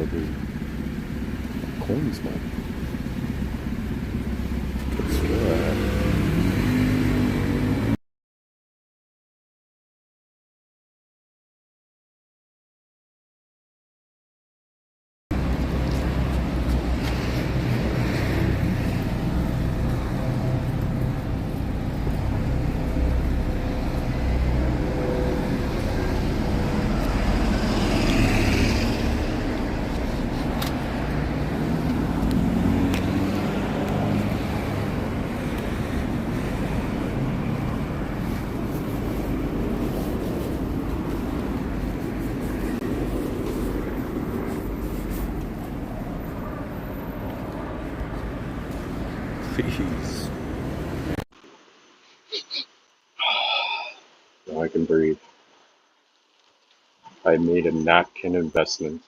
probably corn smoke. I swear. Please. Now I can breathe. I made a napkin investment.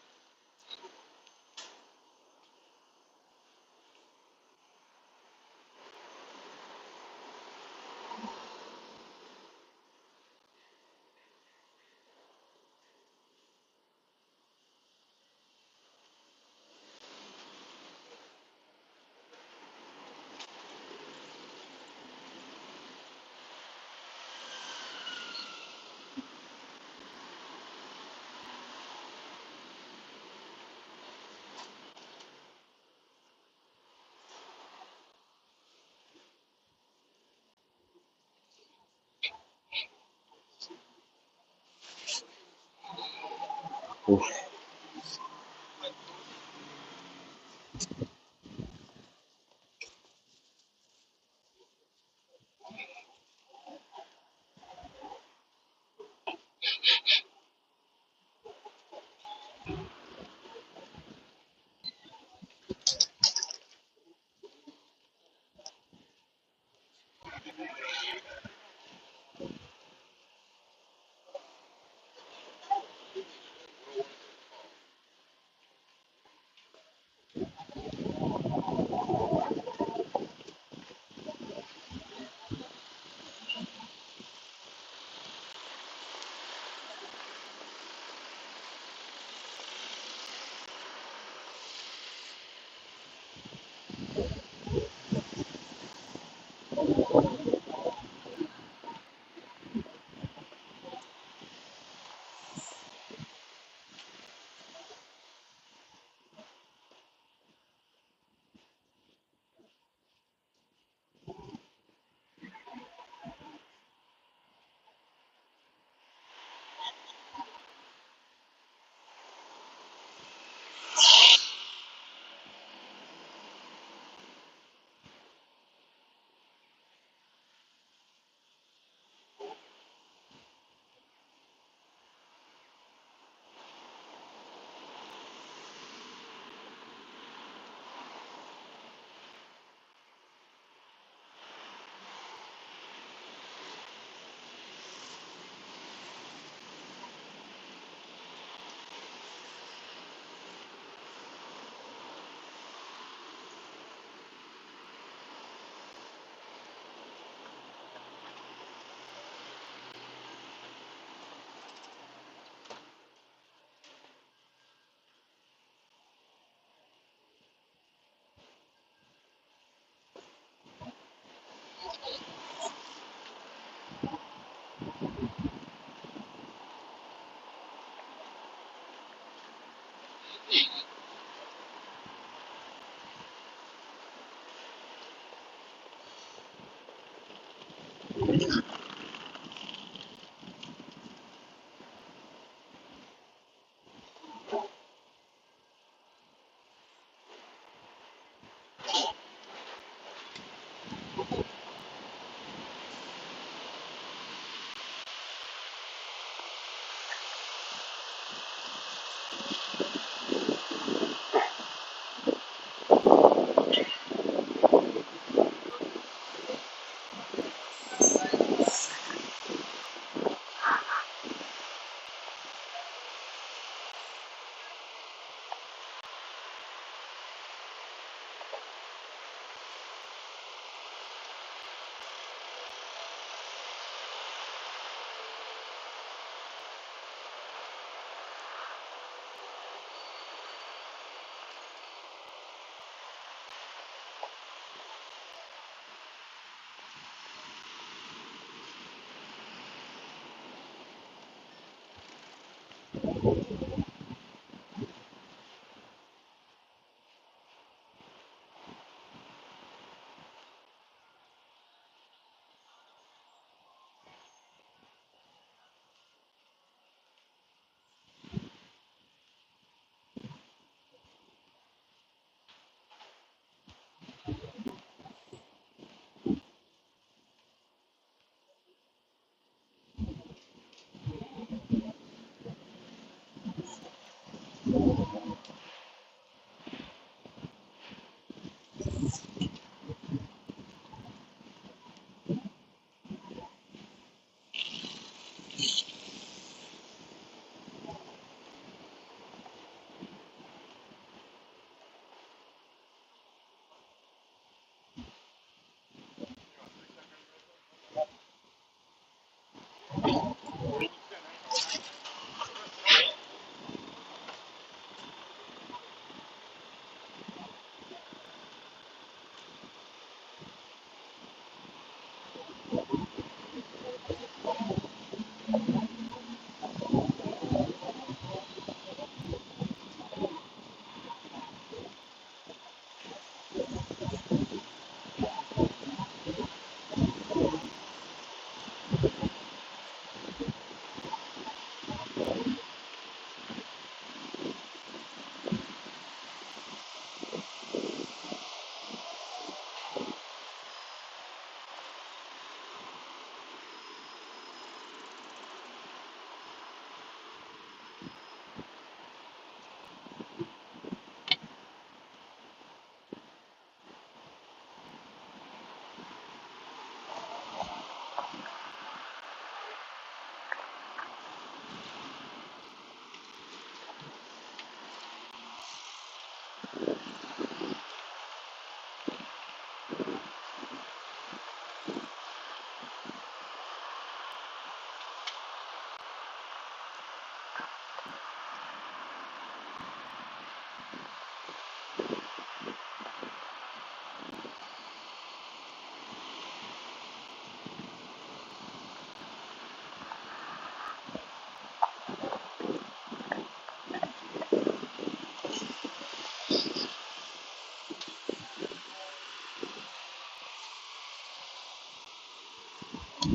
Oof.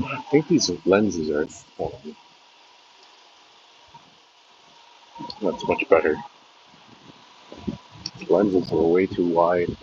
I think these lenses are, that's much better. Lenses are way too wide.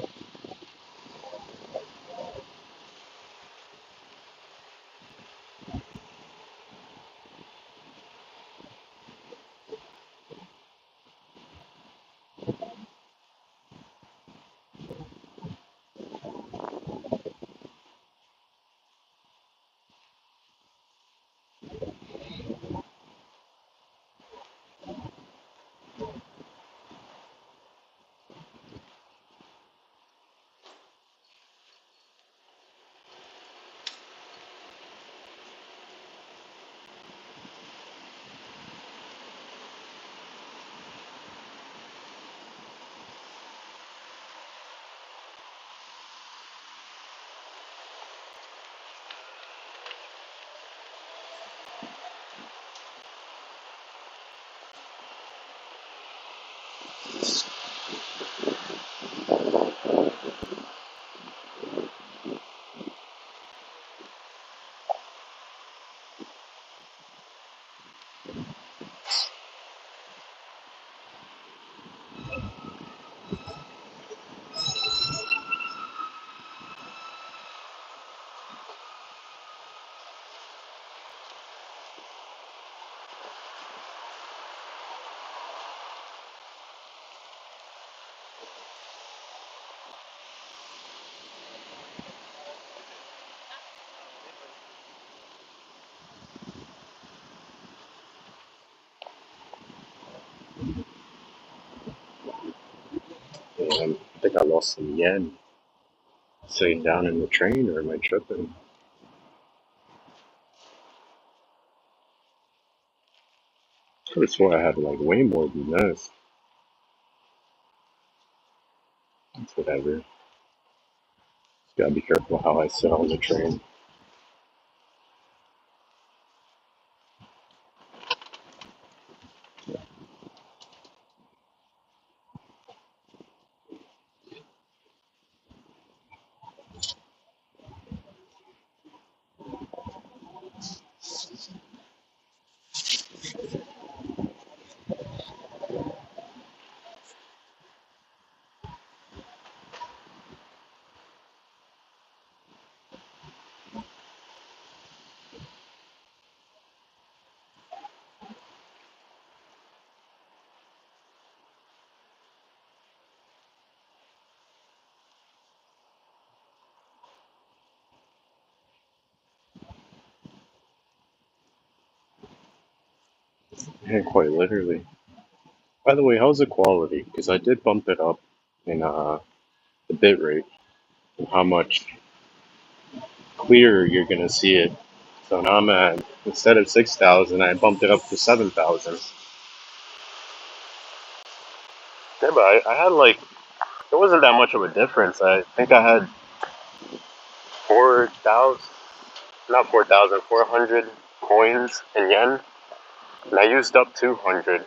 And I think I lost some yen sitting down in the train, or am I tripping? I could have swore I had like way more than this. It's whatever. Just gotta be careful how I sit on the train. Yeah, quite literally. By the way, how's the quality? Because I did bump it up in the bit rate and how much clearer you're gonna see it. So now I'm at, instead of 6,000, I bumped it up to 7,000. Yeah, but I had like, it wasn't that much of a difference. I think I had 4,000, not 4,000, 400 coins in yen, and I used up 200.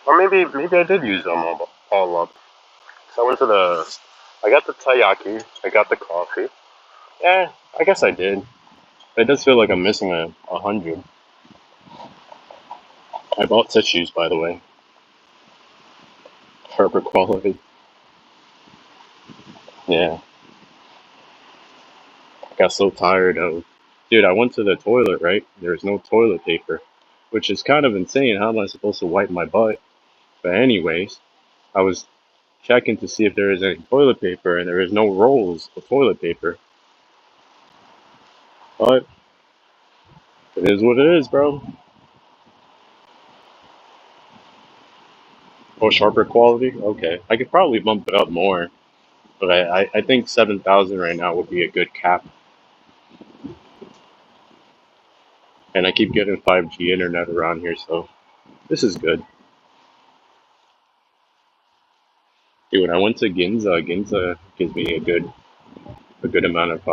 Or maybe I did use them all up. So I went to I got the taiyaki, I got the coffee. Yeah, I guess I did. It does feel like I'm missing a hundred. I bought tissues, by the way, for quality. Yeah, I got so tired of. Dude, I went to the toilet, right? There's no toilet paper, which is kind of insane. How am I supposed to wipe my butt? But anyways, I was checking to see if there is any toilet paper, and there is no rolls of toilet paper. But it is what it is, bro. Oh, sharper quality? Okay. I could probably bump it up more, but I think 7,000 right now would be a good cap. And I keep getting 5G internet around here, so this is good. Dude, when I went to Ginza gives me a good amount of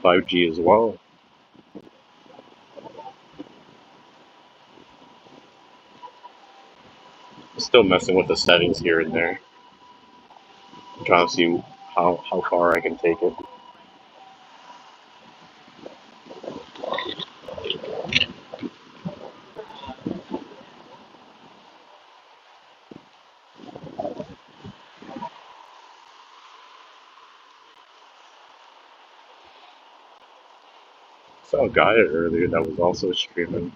5G as well. Still messing with the settings here and there. I'm trying to see how far I can take it. I saw a guy earlier that was also streaming.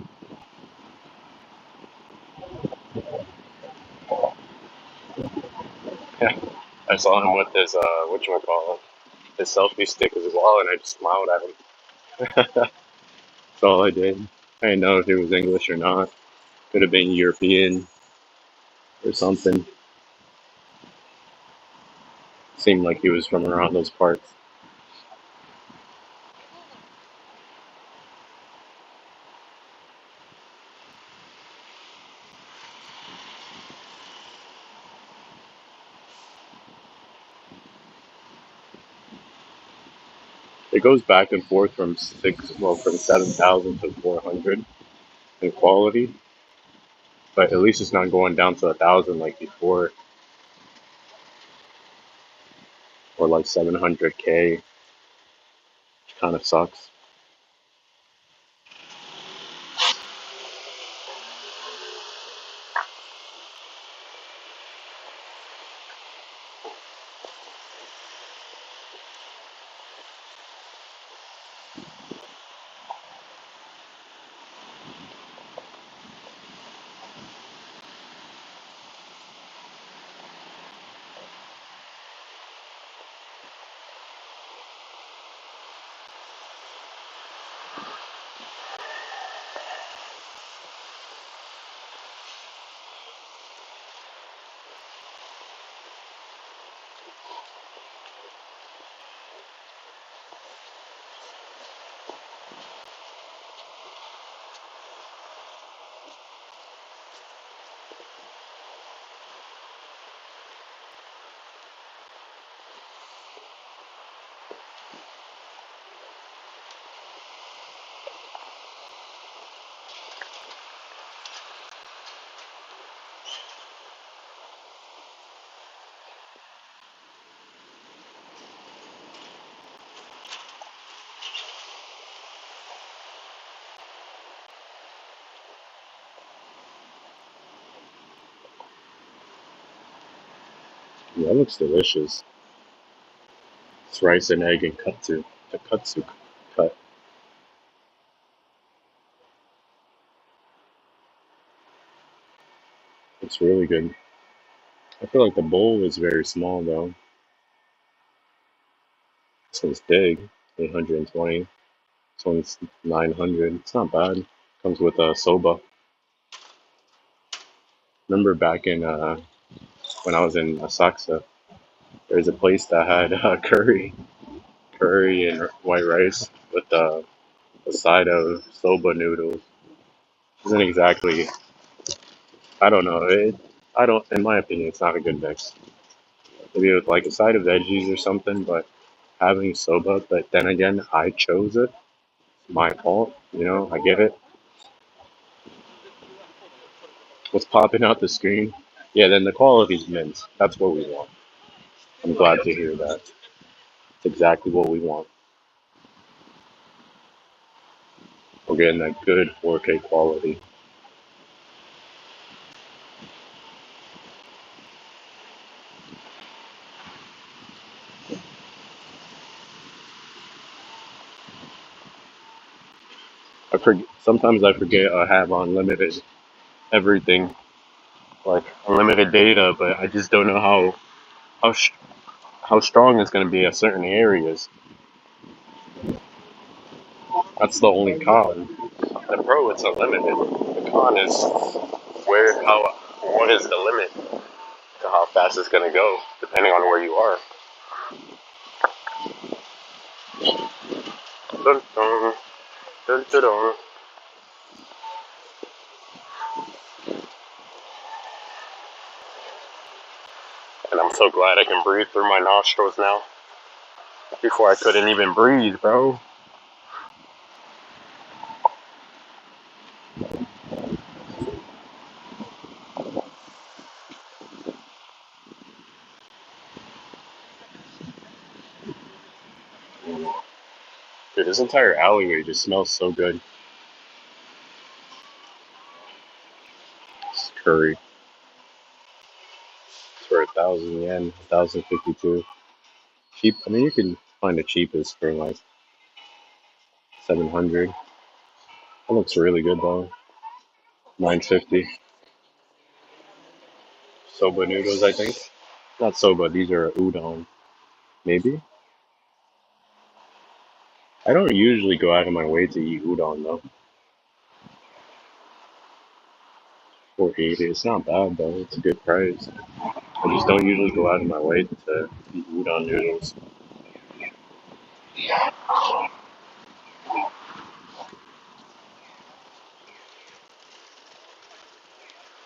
I saw him with his whatchamacallit, his selfie stick as well, and I just smiled at him. That's all I did. I didn't know if it was English or not. Could have been European or something. Seemed like he was from around those parts. It goes back and forth from 7,000 to 400 in quality, but at least it's not going down to 1,000 like before, or like 700K. Kind of sucks. Yeah, that looks delicious. It's rice and egg and katsu. The katsu cut. It's really good. I feel like the bowl is very small though. This one's big. 820. This one's 900. It's not bad. Comes with a soba. Remember back in when I was in Asakusa, there's a place that had curry and white rice with a side of soba noodles. Isn't exactly. I don't know. I don't. In my opinion, it's not a good mix. Maybe with like a side of veggies or something, but having soba. But then again, I chose it. My fault. I get it. What's popping out the screen? Yeah, then the quality's mint. That's what we want. I'm glad to hear that. It's exactly what we want. We're getting that good 4K quality. Sometimes I forget I have unlimited everything, like unlimited data, but I just don't know how sh- how strong it's going to be at certain areas. That's the only con. The pro, it's unlimited. The con is what is the limit to how fast it's going to go, depending on where you are. Dun, dun, dun, dun, dun. And I'm so glad I can breathe through my nostrils now. Before I couldn't even breathe, bro. Dude, this entire alleyway just smells so good. It's curry. It's for 1,000 yen, 1,052. Cheap. I mean, you can find the cheapest for like 700. That looks really good though. 950. Soba noodles, I think. Not soba. These are udon. Maybe. I don't usually go out of my way to eat udon though. 480. It's not bad though. It's a good price. I just don't usually go out of my way to eat udon noodles.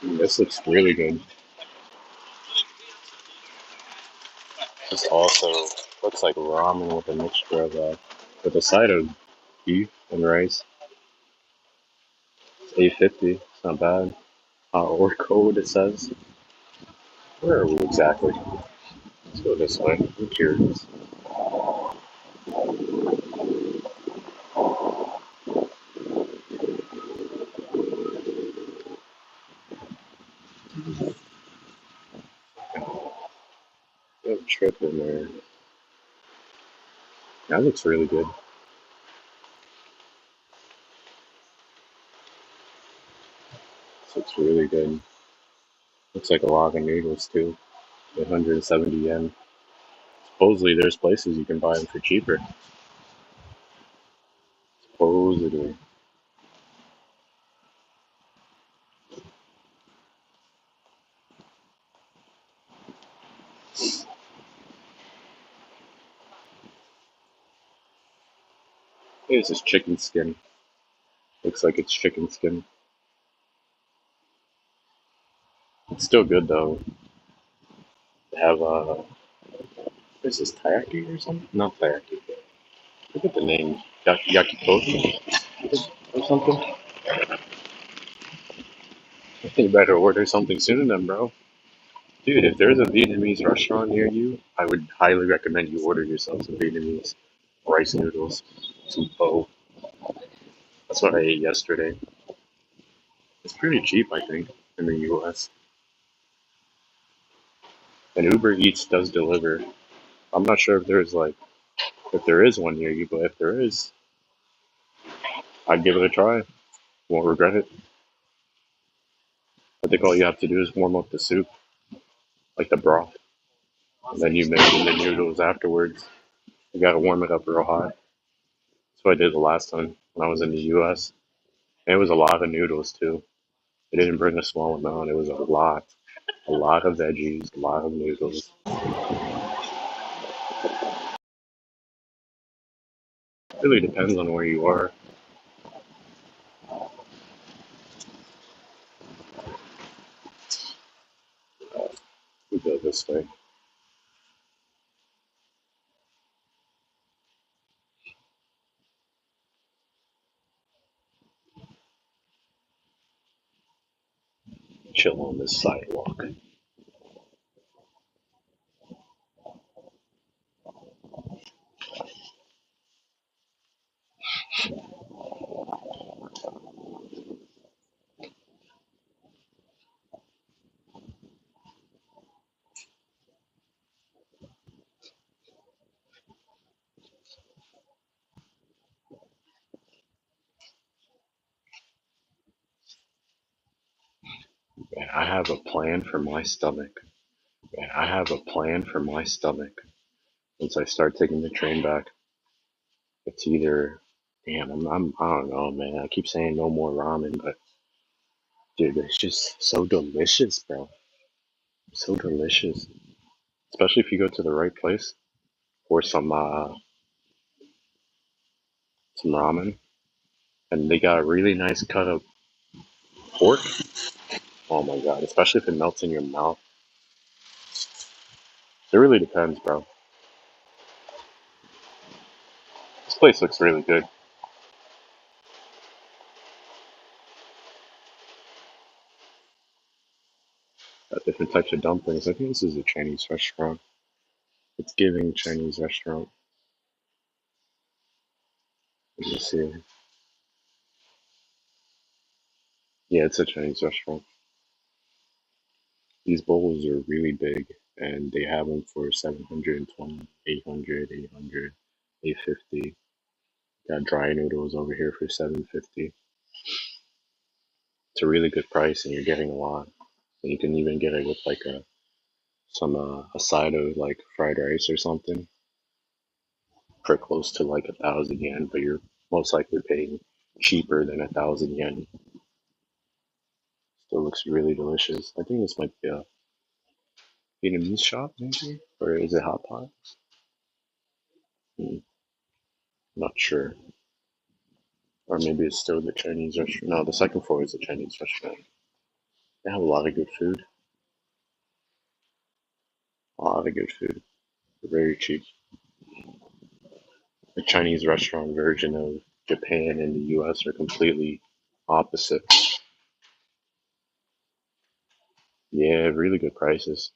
This looks really good. This also looks like ramen with a mixture of with a side of beef and rice. It's 850. It's not bad. Or code it says. Where are we exactly? Let's go this way. I'm curious. We have a trip in there. That looks really good. This looks really good. Looks like a lot of noodles too. 170 yen. Supposedly there's places you can buy them for cheaper. Supposedly. Hey, this is chicken skin. Looks like it's chicken skin. It's still good though. They have what is this, taiyaki or something? Not taiyaki. Look at the name. Yakitori or something? I think you better order something soon then, bro. Dude, if there's a Vietnamese restaurant near you, I would highly recommend you order yourself some Vietnamese rice noodles, some pho. That's what I ate yesterday. It's pretty cheap, I think, in the US. And Uber Eats does deliver. I'm not sure if there is one near you, but if there is, I'd give it a try. Won't regret it. I think all you have to do is warm up the soup, like the broth, and then you make the noodles afterwards. You gotta warm it up real hot. That's what I did the last time when I was in the US. And it was a lot of noodles too. They didn't bring a small amount. It was a lot of veggies, a lot of noodles. It really depends on where you are. We go this way. Chill on this sidewalk. Man, I have a plan for my stomach. Man, I have a plan for my stomach. Once I start taking the train back, it's either, damn, I don't know, man. I keep saying no more ramen, but dude, it's just so delicious, bro. So delicious. Especially if you go to the right place for some ramen, and they got a really nice cut of pork. Oh my god! Especially if it melts in your mouth. It really depends, bro. This place looks really good. Got different types of dumplings. I think this is a Chinese restaurant. It's giving Chinese restaurant. Let me see. Yeah, it's a Chinese restaurant. These bowls are really big, and they have them for 720, 800, 800, 850. Got dry noodles over here for 750. It's a really good price, and you're getting a lot. And you can even get it with like a side of like fried rice or something for close to like 1,000 yen, but you're most likely paying cheaper than 1,000 yen. Still looks really delicious. I think this might be a Vietnamese shop, maybe, or is it hot pot? Hmm, not sure. Or maybe it's still the Chinese restaurant. No, the second floor is the Chinese restaurant. They have a lot of good food. A lot of good food. They're very cheap. The Chinese restaurant version of Japan and the US are completely opposite. Yeah, really good prices.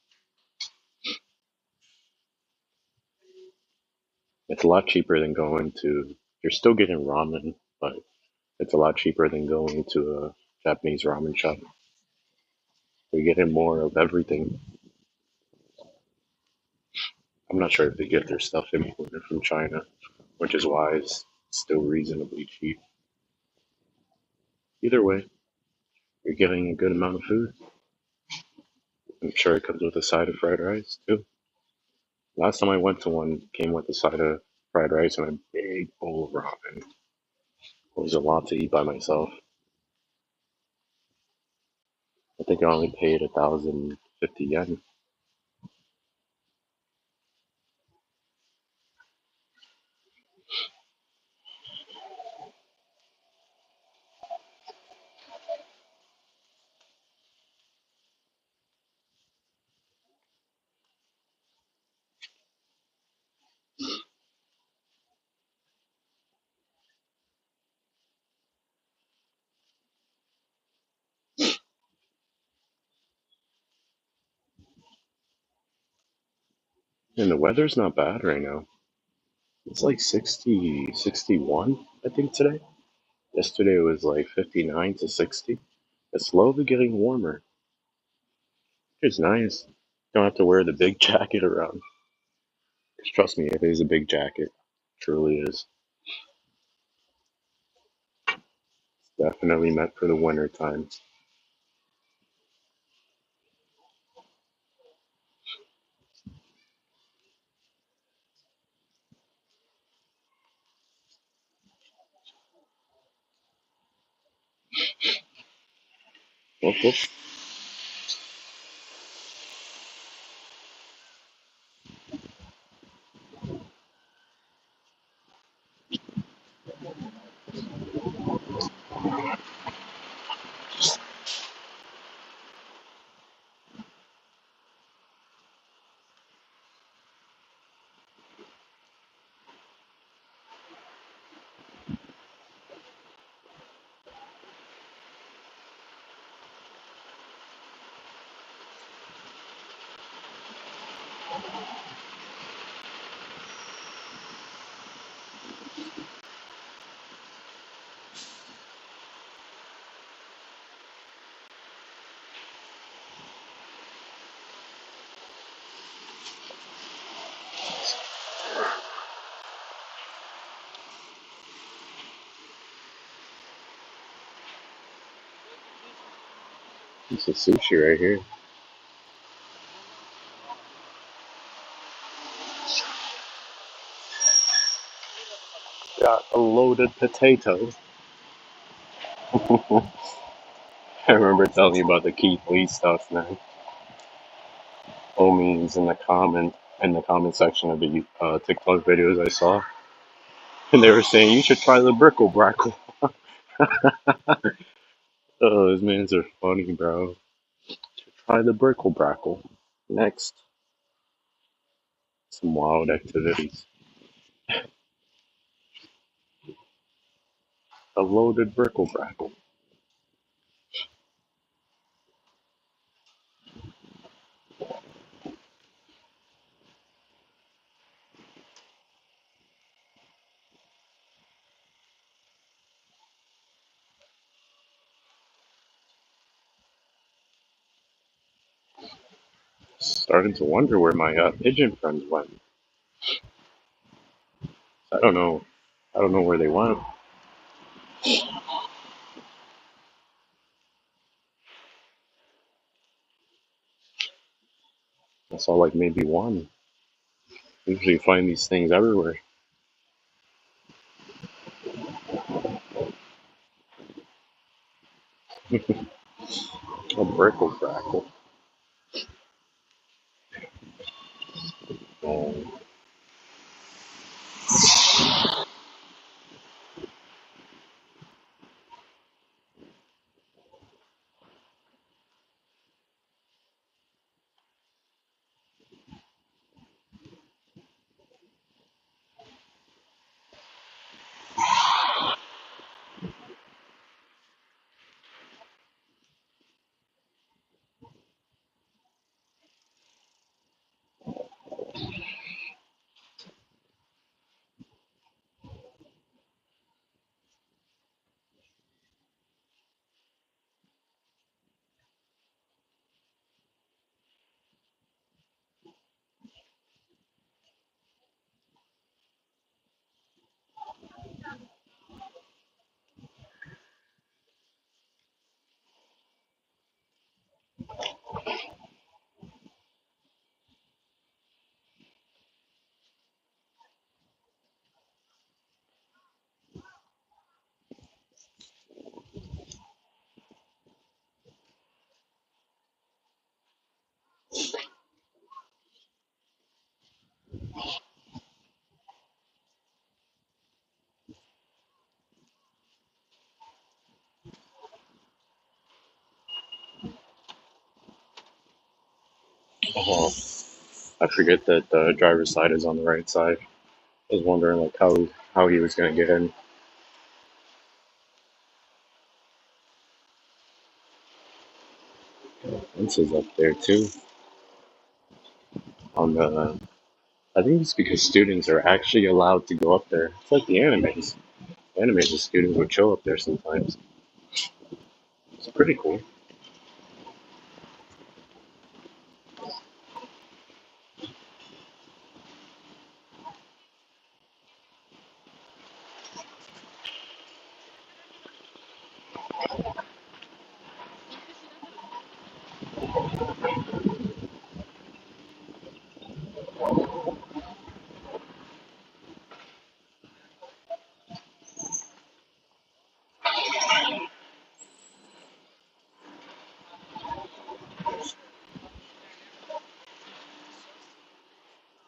It's a lot cheaper than going to. You're still getting ramen, but it's a lot cheaper than going to a Japanese ramen shop. You're getting more of everything. I'm not sure if they get their stuff imported from China, which is why it's still reasonably cheap. Either way, you're getting a good amount of food. I'm sure it comes with a side of fried rice too. Last time I went to one, it came with a side of fried rice and a big bowl of ramen. It was a lot to eat by myself. I think I only paid 1,050 yen. And the weather's not bad right now. It's like 60, 61, I think today. Yesterday it was like 59 to 60. It's slowly getting warmer. It's nice. Don't have to wear the big jacket around. 'Cause trust me, it is a big jacket. Truly is. Definitely meant for the winter time. Whoop, whoop. It's a sushi right here. Got a loaded potato. I remember telling you about the Keith Lee stuff, man. Homies in the comment section of the TikTok videos I saw, and they were saying you should try the brickle brackle. Oh, those mans are funny, bro. Try the brickle brackle. Next, some wild activities. A loaded brickle brackle. Starting to wonder where my pigeon friends went. I don't know. I don't know where they went. I saw like maybe one. Usually find these things everywhere. A brickle brackle. Um, oh, I forget that the driver's side is on the right side. I was wondering like how he was gonna get in. This is up there too. On the, I think it's because students are actually allowed to go up there. It's like the animes. Animes, the students would chill up there sometimes. It's pretty cool.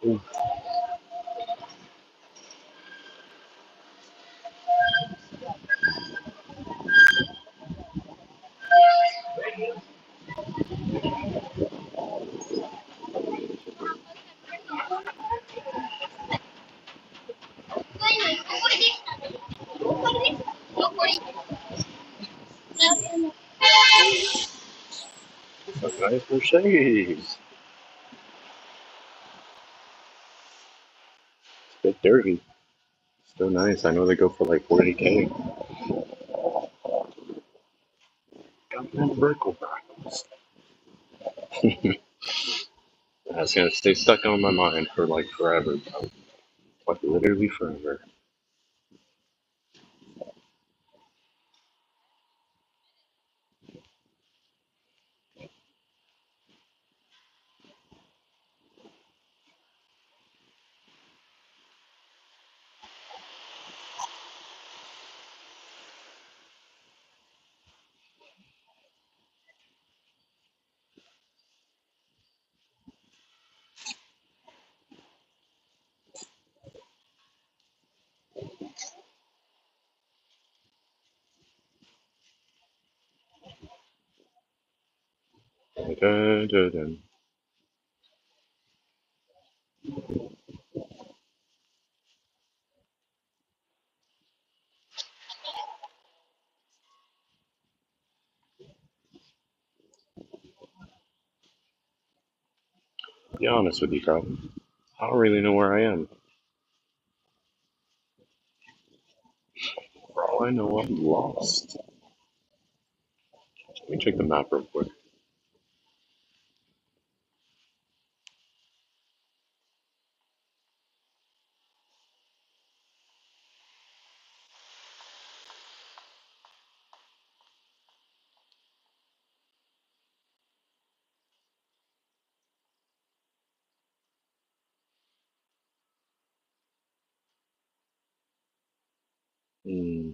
Some nice Mercedes. It's a bit dirty. Still nice. I know they go for like 40K. Government vehicle battles. That's gonna stay stuck on my mind for like forever, bro. Like literally forever. Dun, dun, dun, dun. Be honest with you, bro. I don't really know where I am. For all I know, I'm lost. Let me check the map real quick. Hmm.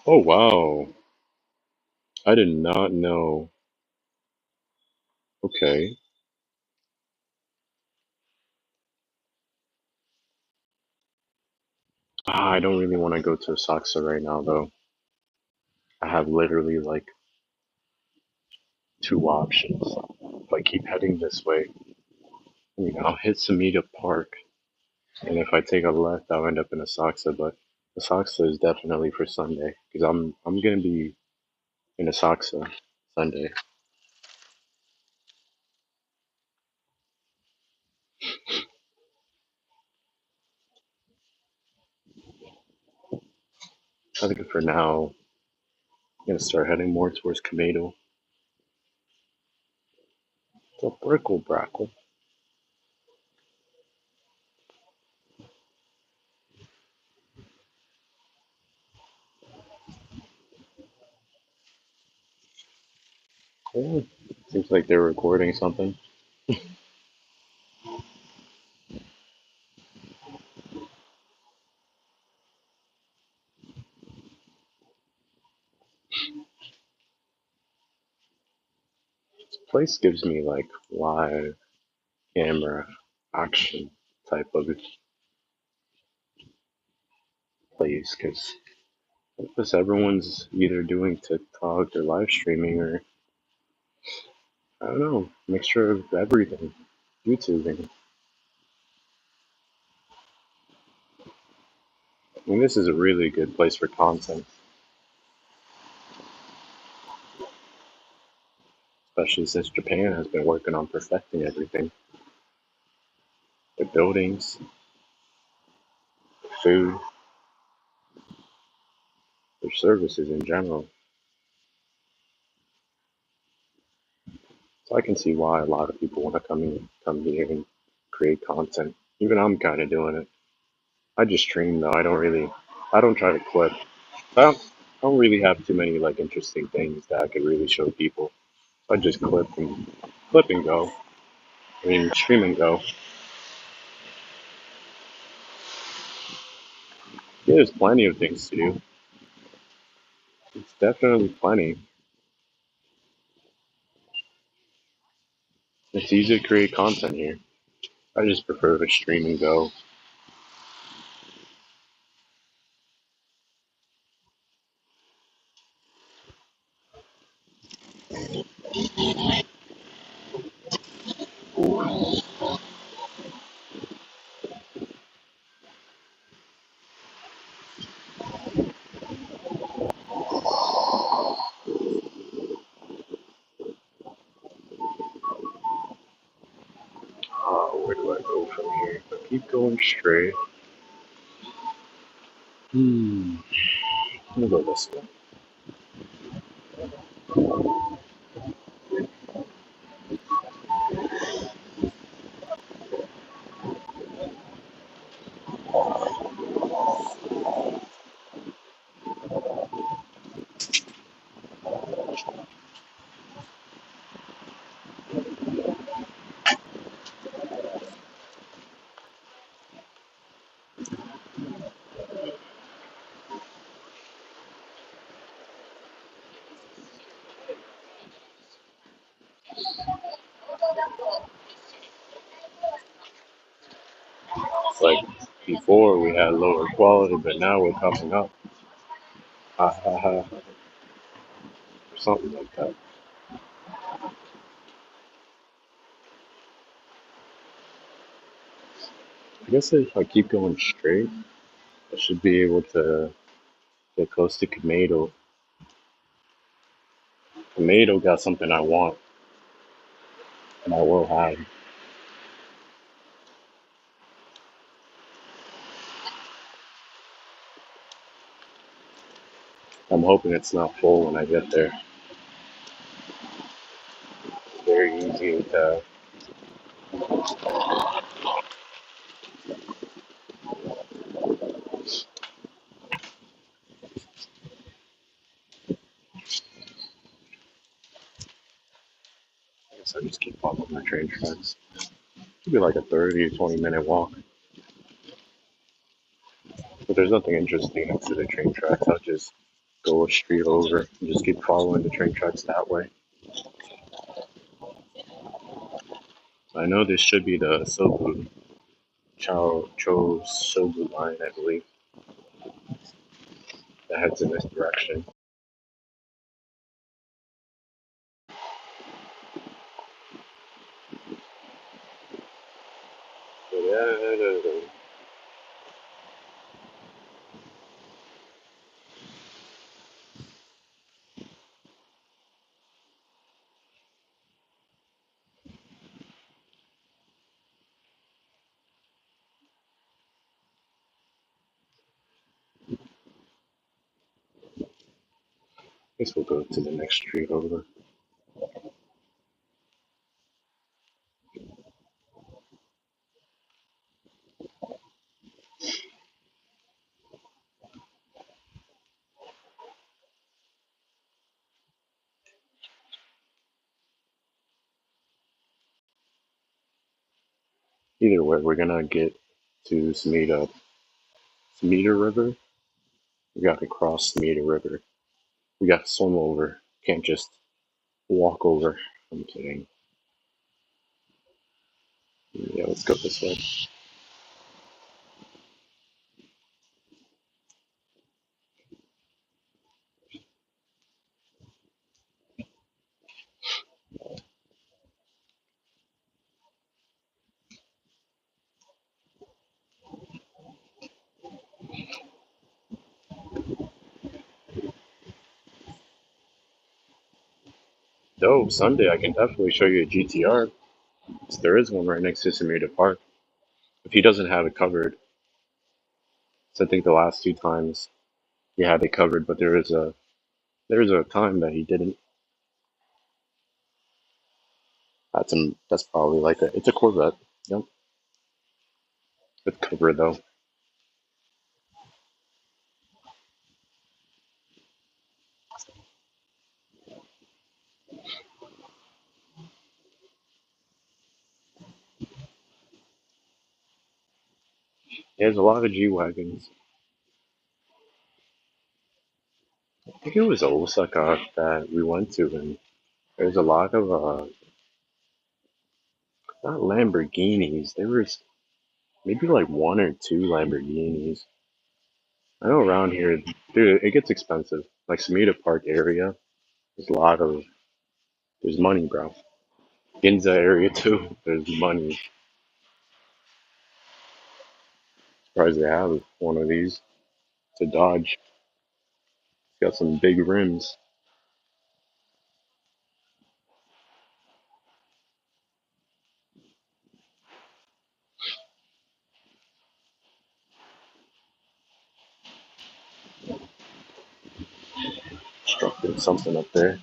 Oh wow. I did not know. Okay. I don't really want to go to Asakusa right now though. I have literally like two options. If I keep heading this way, I'll hit Sumida Park, and if I take a left, I'll end up in Asakusa. But Asakusa is definitely for Sunday because I'm gonna be in Asakusa Sunday. I think for now, I'm gonna start heading more towards Kamado. The Brickle Brackle. Oh, seems like they're recording something. This place gives me like live camera action type of place because everyone's either doing TikTok or live streaming or I don't know, mixture of everything. YouTubing. I mean, this is a really good place for content, especially since Japan has been working on perfecting everything. The buildings, the food, their services in general. So I can see why a lot of people want to come here and create content. Even I'm kind of doing it. I just stream though. I don't try to clip. I don't really have too many like interesting things that I could really show people. I just clip and go. I mean, stream and go. Yeah, there's plenty of things to do. Definitely plenty. It's easy to create content here. I just prefer to stream and go. Where do I go from here? If I keep going straight. I'm gonna go this way. It's like before we had lower quality, but now we're coming up. Ha ha ha. Or something like that. I guess if I keep going straight, I should be able to get close to Tomato. Tomato got something I want, and I will have. I'm hoping it's not full when I get there. It's very easy to. I guess I just keep following my train tracks. It'd be like a 30 to 20 minute walk. But there's nothing interesting next to the train tracks. I'll just go a street over and just keep following the train tracks that way. I know this should be the Sobu Cho Sobu line, I believe, that heads in this direction. But yeah, I guess we'll go to the next street over. Either way, we're gonna get to Smita River. We got to cross Smita River. We got to swim over. Can't just walk over. I'm kidding. Yeah, let's go this way. Though Sunday, I can definitely show you a GTR. There is one right next to Smita Park. If he doesn't have it covered, so I think the last two times he had it covered, but there is a time that he didn't. That's probably like it's a Corvette. Yep, with cover though. He has a lot of G wagons. think it was Osaka that we went to, and there's a lot of not Lamborghinis. There was maybe like one or two Lamborghinis. I know around here, dude, it gets expensive. Like Samita Park area, there's a lot of there's money, bro. Ginza area too, there's money. Surprised they have one of these. It's a Dodge. It's got some big rims. Constructed something up there.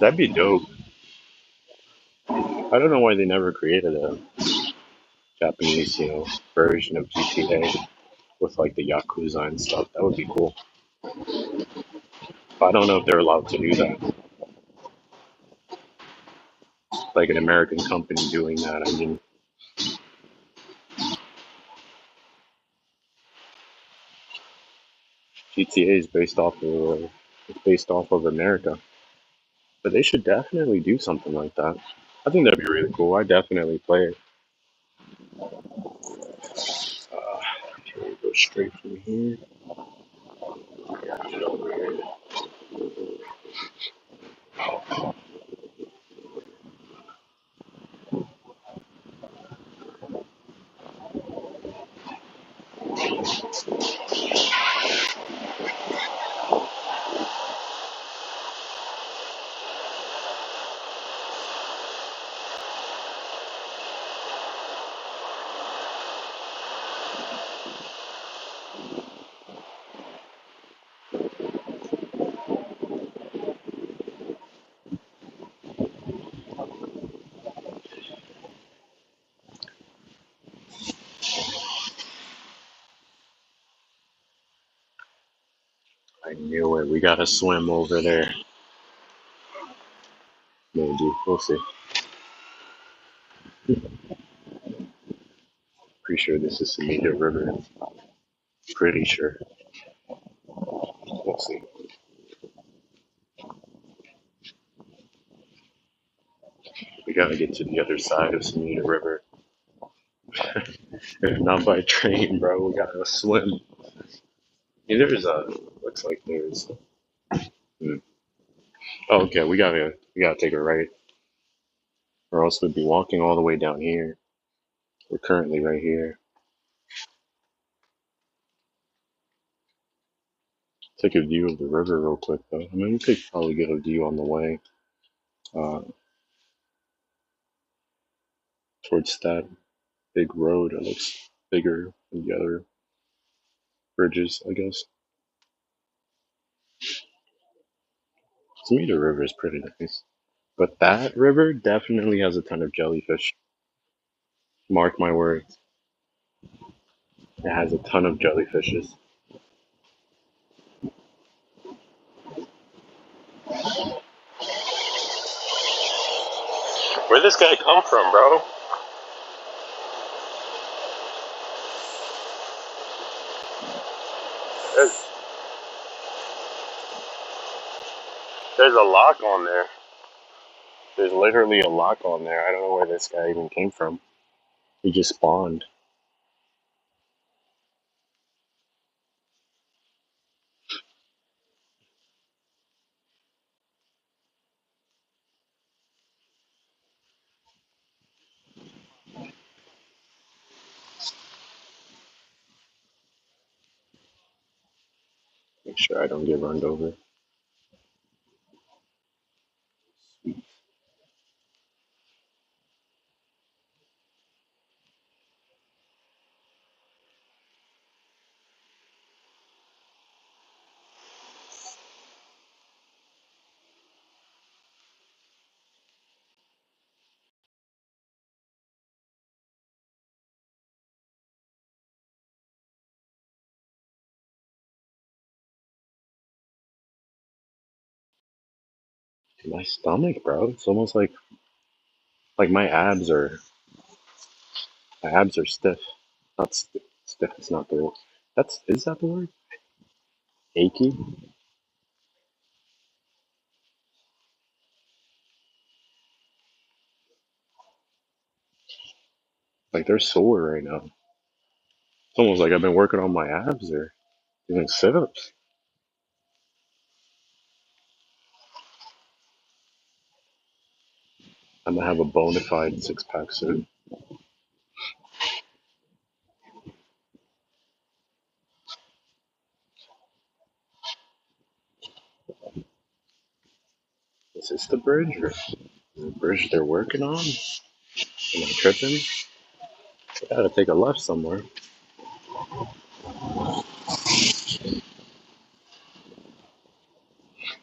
That'd be dope. I don't know why they never created a Japanese, version of GTA with like the Yakuza and stuff. That would be cool. But I don't know if they're allowed to do that. Like an American company doing that. I mean, GTA is based off of America, but they should definitely do something like that. I think that'd be really cool. I definitely play it. Can we go straight from here? Yeah, get over here. I knew it. We gotta swim over there. Maybe. We'll see. Pretty sure this is Sumida River. Pretty sure. We'll see. We gotta get to the other side of Sumida River. If not by train, bro, we gotta swim. Yeah, there's looks like there's. Hmm. Oh, okay, we gotta take a right, or else we'd be walking all the way down here. We're currently right here. Take a view of the river real quick, though. I mean, we could probably get a view on the way uh, towards that big road. It looks bigger than the other bridges, I guess. To me, the river is pretty nice. But that river definitely has a ton of jellyfish. Mark my words. It has a ton of jellyfishes. Where'd this guy come from, bro? There's, there's a lock on there. There's literally a lock on there. I don't know where this guy even came from. He just spawned. Make sure I don't get run over. My stomach, bro. It's almost like my abs are My abs are stiff. Not stiff. It's not the word. Is that the word? Achy. Like they're sore right now. It's almost like I've been working on my abs or doing sit-ups. I'm gonna have a bona fide six-pack soon. Is this the bridge or the bridge they're working on? Am I tripping? I gotta take a left somewhere.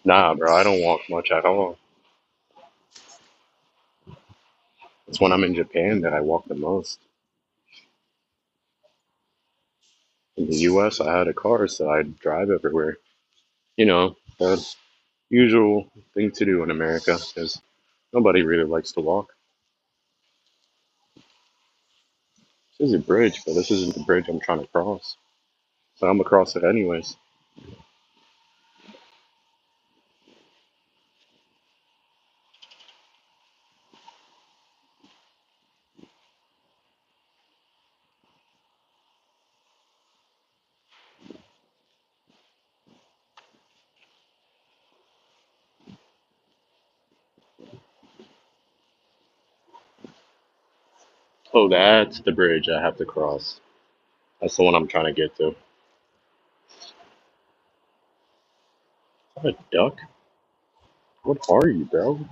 Nah, bro, I don't walk much at all. It's when I'm in Japan that I walk the most. In the US, I had a car, so I'd drive everywhere. You know, the usual thing to do in America, because nobody really likes to walk. This is a bridge, but this isn't the bridge I'm trying to cross. So I'm gonna cross it anyways. Oh, that's the bridge I have to cross. That's the one I'm trying to get to. Is that a duck? What are you, bro?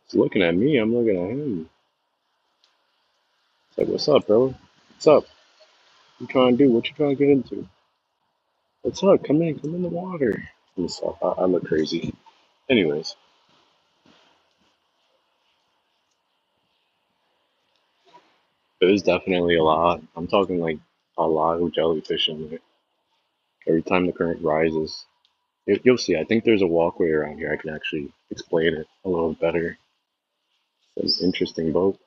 He's looking at me, I'm looking at him. It's like, what's up, bro? What's up? What you trying to do? What you trying to get into? What's up? Come in the water. I'm sorry, I look crazy. Anyways, there's definitely a lot. I'm talking like a lot of jellyfish in there. Every time the current rises, you'll see. I think there's a walkway around here. I can actually explain it a little better. It's an interesting boat.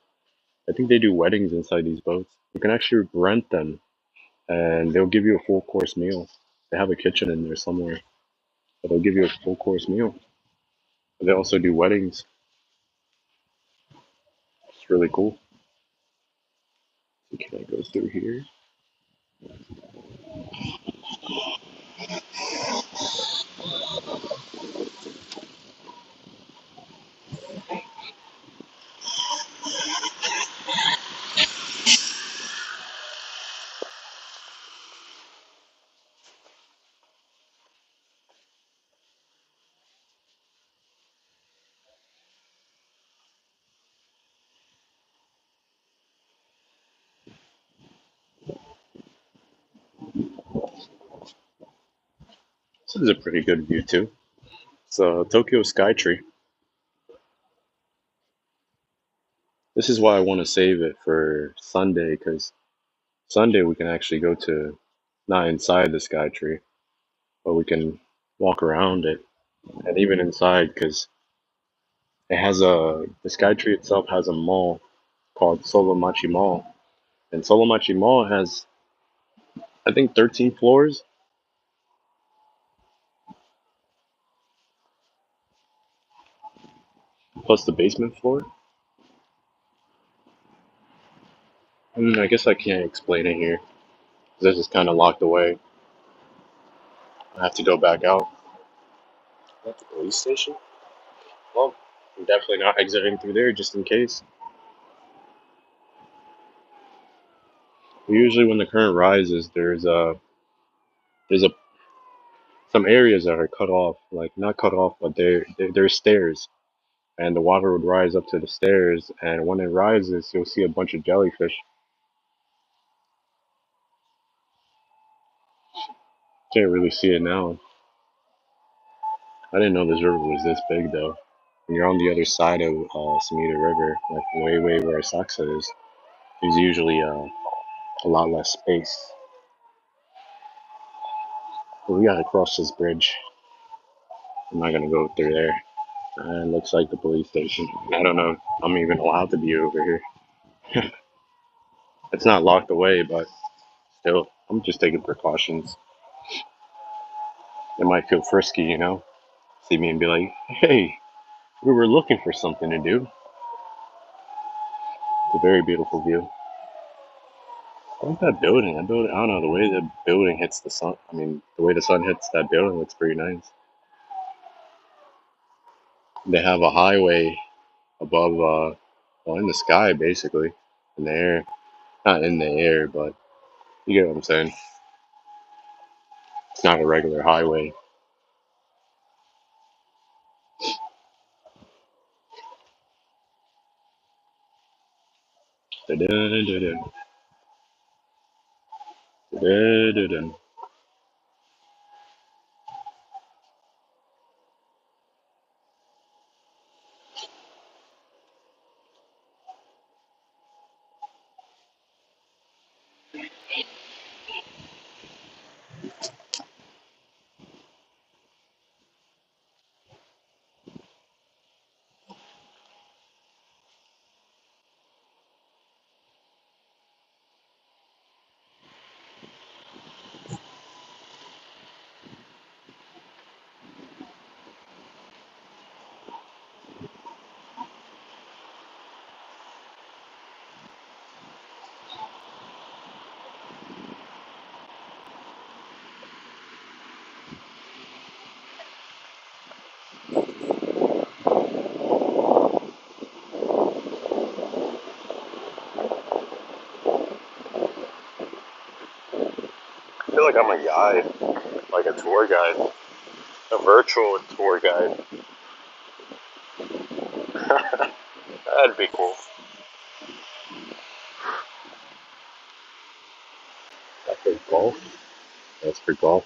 I think they do weddings inside these boats. You can actually rent them, and they'll give you a full course meal. They have a kitchen in there somewhere, but they'll give you a full course meal. They also do weddings. It's really cool. Can I go through here? This is a pretty good view too. It's Tokyo Skytree. This is why I want to save it for Sunday, because Sunday we can actually go to, not inside the Skytree, but we can walk around it, and even inside, because the Skytree itself has a mall called Solomachi Mall, and Solomachi Mall has, I think, 13 floors plus the basement floor. I guess I can't explain it here. This is kind of locked away. I have to go back out. At the police station? Well, I'm definitely not exiting through there just in case. Usually, when the current rises, there's a some areas that are cut off, like not cut off, but there's stairs, and the water would rise up to the stairs, and when it rises, you'll see a bunch of jellyfish. Can't really see it now. I didn't know this river was this big though. When you're on the other side of Sumida River, like way where Asakusa is, there's usually a lot less space. But we gotta cross this bridge. I'm not gonna go through there. Looks like the police station. I don't know if I'm even allowed to be over here. It's not locked away, but still, I'm just taking precautions. They might feel frisky, you know? See me and be like, hey, we were looking for something to do. It's a very beautiful view. I like that building. That building, I don't know, the way the building hits the sun. I mean, the way the sun hits that building looks pretty nice. They have a highway above, well, in the sky, basically. In the air. Not in the air, but you get what I'm saying. It's not a regular highway. Da-da-da-da. Da-da-da-da. I feel like I'm a guide, like a tour guide, a virtual tour guide. That'd be cool. That's for golf. That's for golf.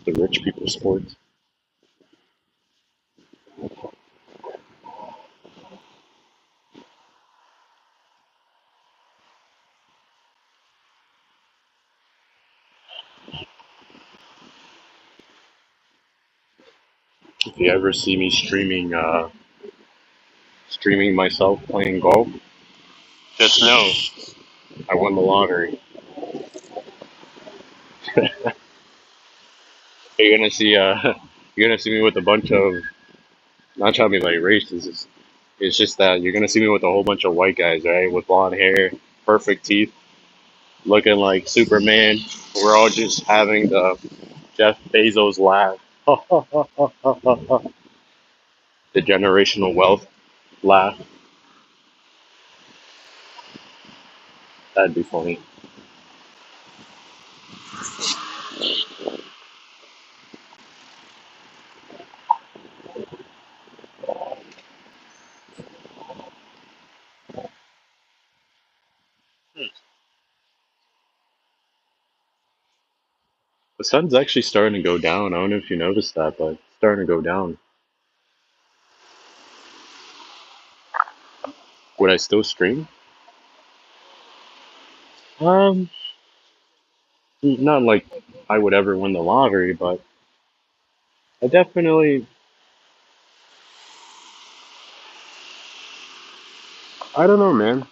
The rich people sports. If you ever see me streaming myself playing golf, just know I won the lottery. You're gonna see you're gonna see me with a bunch of, not trying to be like racist. It's just that you're gonna see me with a whole bunch of white guys, right, with blonde hair, perfect teeth, looking like Superman. We're all just having the Jeff Bezos laugh, the generational wealth laugh. That'd be funny. The sun's actually starting to go down. I don't know if you noticed that, but it's starting to go down. Would I still stream? Um, Not like I would ever win the lottery, but I definitely, I don't know, man.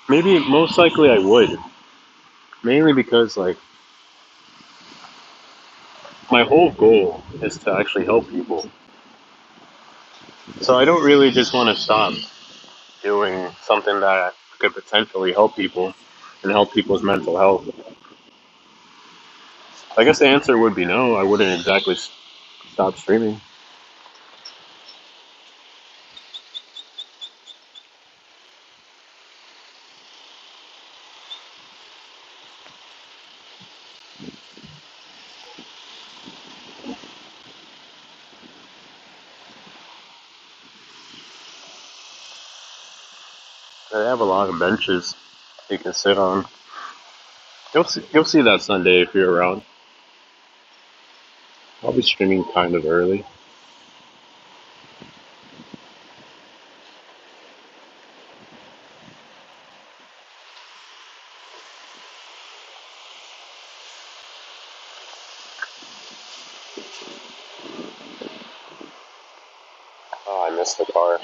Maybe most likely I would. Mainly because, like, my whole goal is to actually help people. So I don't really just want to stop doing something that could potentially help people and help people's mental health. I guess the answer would be no. I wouldn't exactly stop streaming. They have a lot of benches you can sit on. You'll see that Sunday if you're around. I'll be streaming kind of early. missed the car.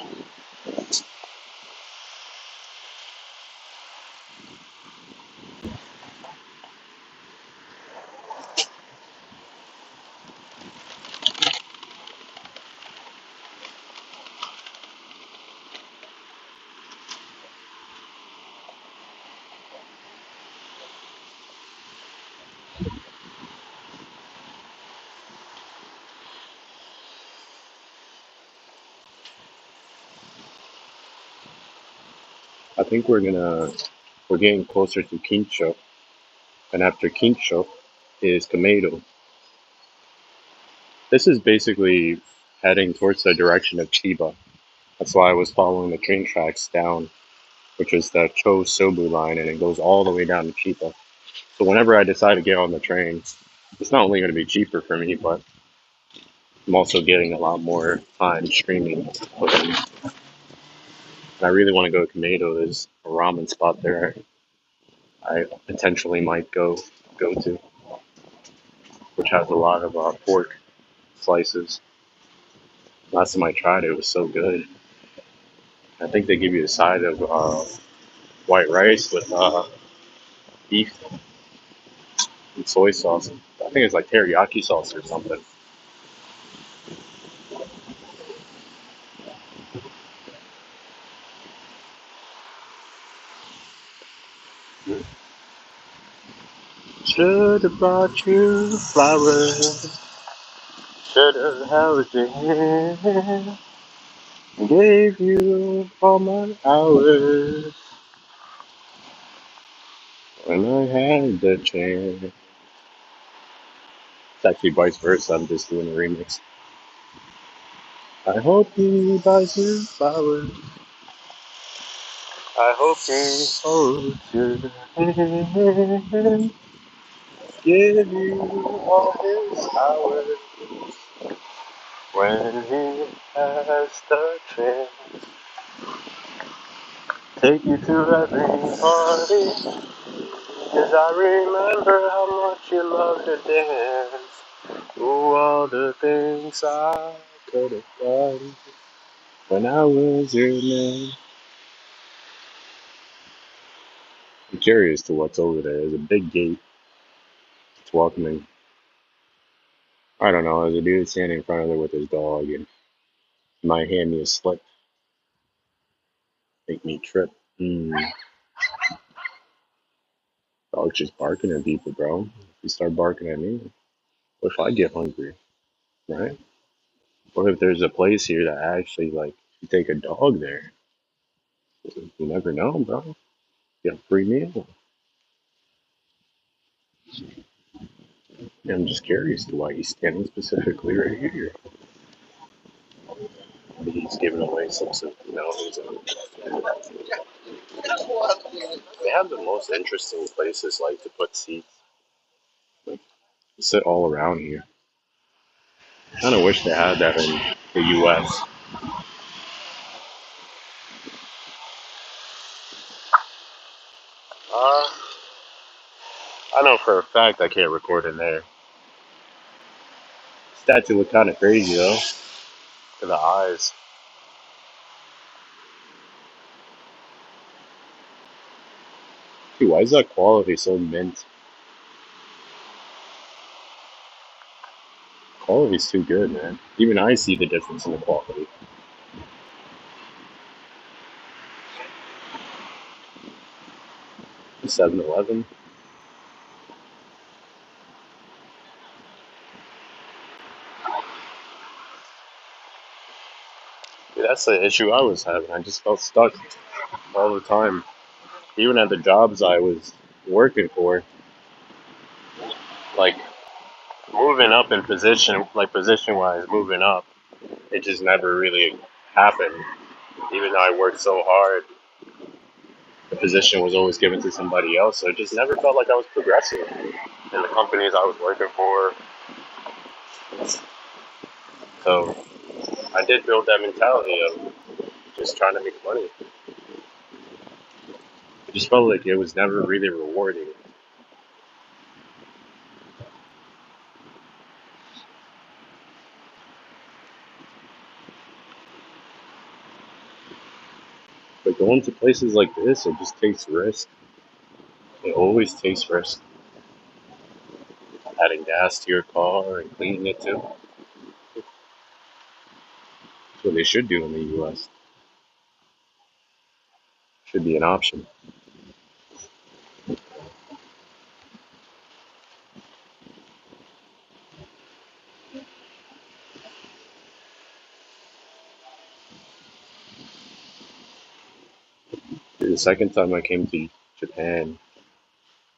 I think we're getting closer to Kincho, and after Kincho is Kamado. This is basically heading towards the direction of Chiba. That's why I was following the train tracks down, which is the Cho Sobu line, and it goes all the way down to Chiba. So whenever I decide to get on the train, it's not only going to be cheaper for me, but I'm also getting a lot more time streaming. And I really want to go to Kamado. There's a ramen spot there I potentially might go to, which has a lot of pork slices. Last time I tried it, it was so good. I think they give you a side of white rice with beef and soy sauce. I think it's like teriyaki sauce or something. Should have brought you flowers. Should have held your hand. Gave you all my hours when I had the chance. It's actually vice versa. I'm just doing a remix. I hope he buys you flowers. I hope he holds your hand. Give you all his hours when he has the chance. Take you to every party, 'cause I remember how much you loved to dance. Oh, all the things I could have done when I was your man. I'm curious to what's over there. There's a big gate. It's welcoming. I don't know. There's a dude standing in front of there with his dog, and he might hand me a slip, make me trip. Dog's just barking at people, bro. If you start barking at me, what if I get hungry, right? What if there's a place here that actually, like, you take a dog there? You never know, bro. Get a free meal. I'm just curious to why he's standing specifically right here. Maybe he's giving away some, he's they have the most interesting places, like, to put seats. Like, sit all around here. I kind of wish they had that in the U.S. Uh, I know for a fact I can't record in there. Statue look kind of crazy though, to the eyes. Dude, why is that quality so mint? Quality's too good, man. Even I see the difference in the quality. 7-Eleven. Dude, that's the issue I was having. I just felt stuck all the time. Even at the jobs I was working for, like moving up in position, like position wise, moving up, it just never really happened. Even though I worked so hard, the position was always given to somebody else. So it just never felt like I was progressing in the companies I was working for. So I did build that mentality of just trying to make money. It just felt like it was never really rewarding. But going to places like this, it just takes risk. It always takes risk. Adding gas to your car and cleaning it too. That's what they should do in the U.S. Should be an option. The second time I came to Japan,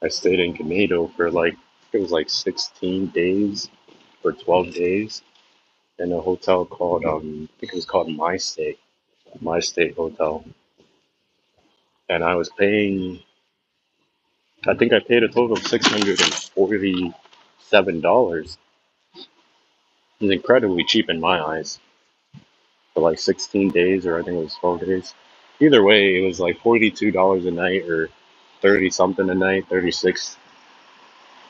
I stayed in Kanado for like, it was like 16 days or 12 days in a hotel called, I think it was called My Stay Hotel. And I was paying, I think I paid a total of $647. It was incredibly cheap in my eyes for like 16 days, or I think it was 12 days. Either way, it was like $42 a night or 30 something a night, 36,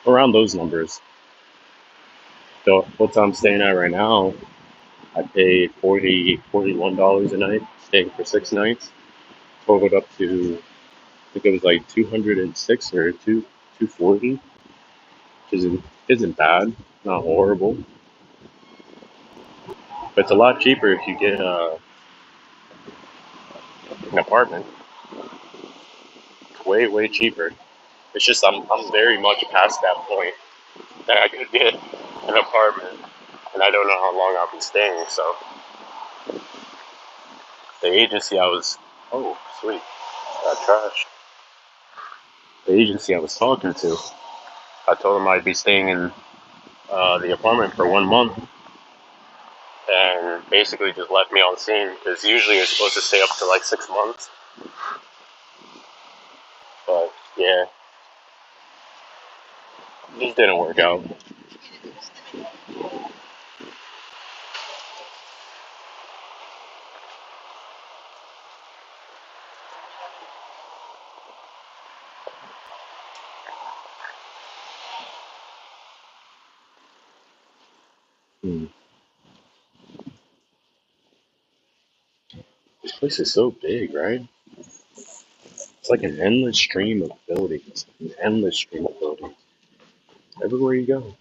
around those numbers. The hotel I'm staying at right now, I paid $41 a night, staying for 6 nights. Totaled up to, I think it was like 206 or 240, which isn't bad, not horrible. But it's a lot cheaper if you get an apartment. It's way cheaper. It's just I'm very much past that point that I could get an apartment, and I don't know how long I'll be staying. So the agency I was, oh sweet, got trash. The agency I was talking to, I told them I'd be staying in the apartment for 1 month, and basically just left me on scene because usually you're supposed to stay up to like 6 months. But yeah, it just didn't work out. Hmm. This place is so big, right? It's like an endless stream of buildings. An endless stream of buildings. Everywhere you go.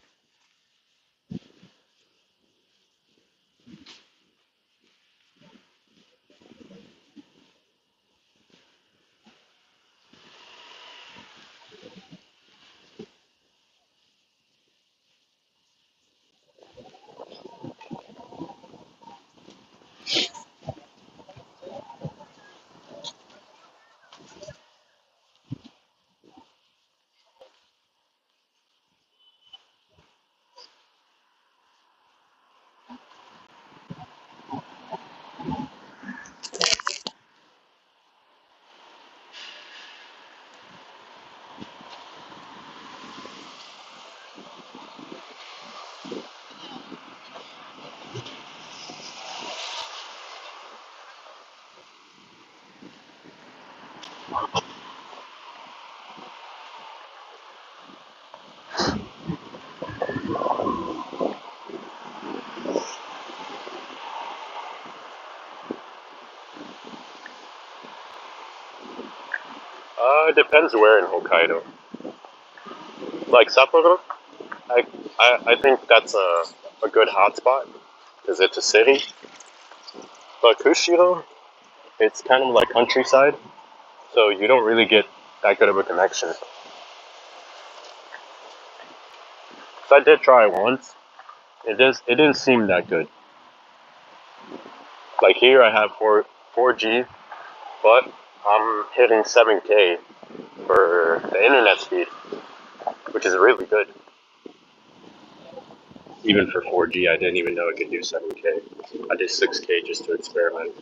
It depends where in Hokkaido. Like Sapporo, I, I think that's a good hotspot because it's a city. But Kushiro, it's kind of like countryside, so you don't really get that good of a connection. So I did try it once. It didn't seem that good. Like here, I have 4G, but I'm hitting 7K for the internet speed, which is really good. Even for 4G, I didn't even know it could do 7K. I did 6K just to experiment,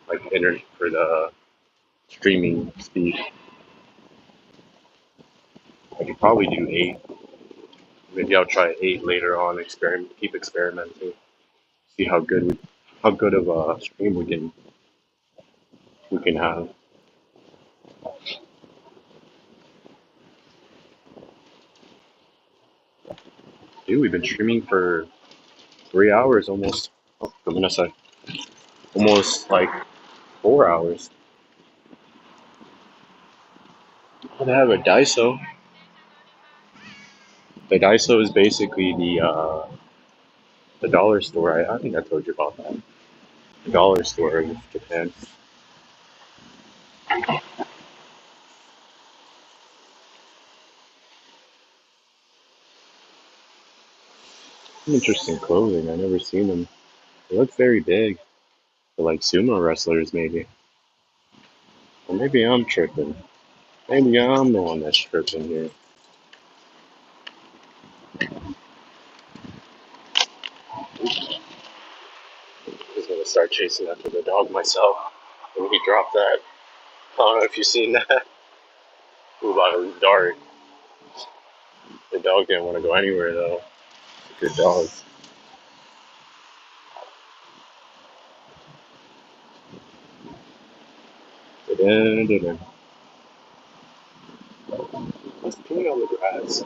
like internet for the streaming speed. I could probably do 8. Maybe I'll try 8 later on. Keep experimenting. See how good of a stream we can have. Dude, we've been streaming for 3 hours almost. Oh, goodness, almost like 4 hours. They have a Daiso. The Daiso is basically the dollar store. I think I told you about that. The dollar store in Japan. Some interesting clothing. I never seen them. They look very big. They're like sumo wrestlers, maybe. Or maybe I'm tripping. Maybe I'm the one that's tripping here. I was gonna start chasing after the dog myself. And he dropped that. I don't know if you've seen that. Ooh, but it was dark. The dog didn't want to go anywhere though. Good dogs. Da-da-da-da. He's peeing on the grass.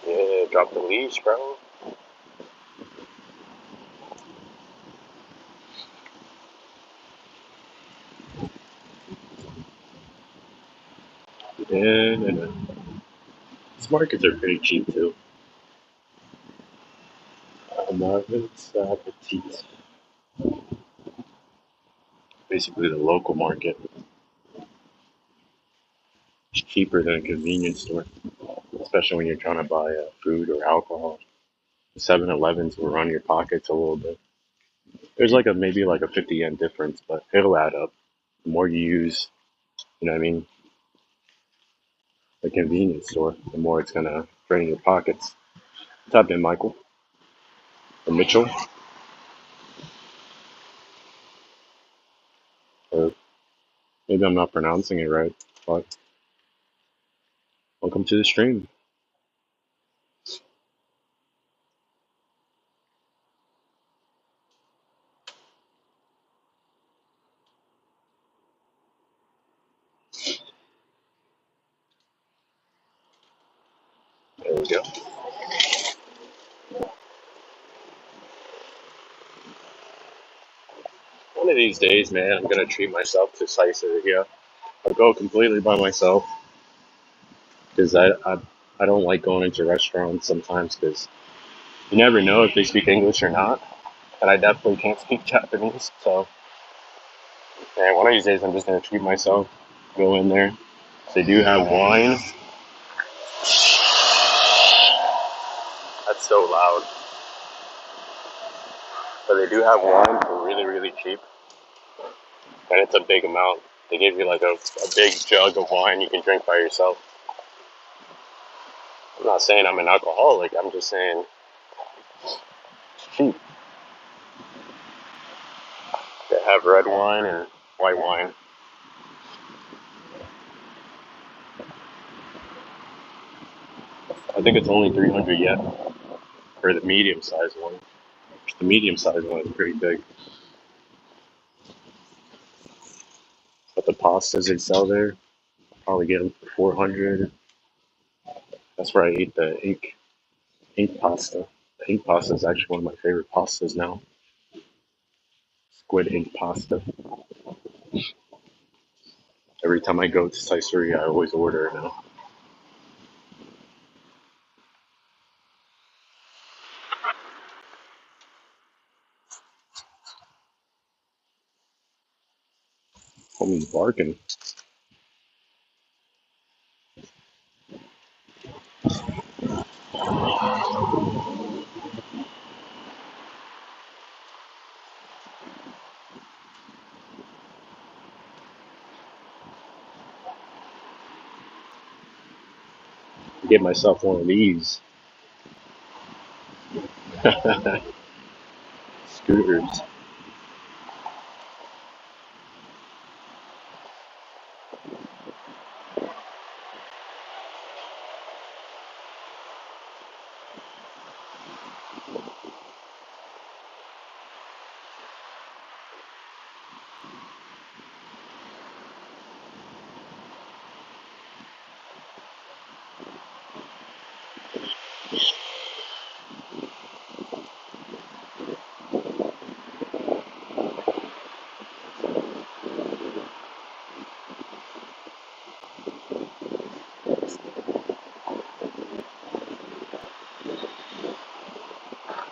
Yeah, drop the leash, bro. Da-da-da-da. These markets are pretty cheap too. Markets, petite. Basically the local market. It's cheaper than a convenience store, especially when you're trying to buy food or alcohol. 7-Elevens will run your pockets a little bit. There's like a maybe like a 50 yen difference, but it'll add up. The more you use, you know what I mean, the convenience store, the more it's gonna drain your pockets. What's happening, Michael? Or Mitchell? Or maybe I'm not pronouncing it right, but welcome to the stream. There we go. One of these days, man, I'm gonna treat myself to Saiseria. I'll go completely by myself because I don't like going into restaurants sometimes because you never know if they speak English or not, and I definitely can't speak Japanese. So, man, one of these days I'm just gonna treat myself. Go in there. They do have wine. That's so loud. But they do have wine for really, really cheap, and it's a big amount. They give you like a big jug of wine you can drink by yourself. I'm not saying I'm an alcoholic. I'm just saying it's cheap. They have red wine and white wine. I think it's only 300 yen for the medium sized one. The medium sized one is pretty big. But the pastas they sell there, probably get them for 400. That's where I ate the ink pasta. The ink pasta is actually one of my favorite pastas now. Squid ink pasta. Every time I go to Saiseria, I always order it now. Homie's barking. Get myself one of these scooters.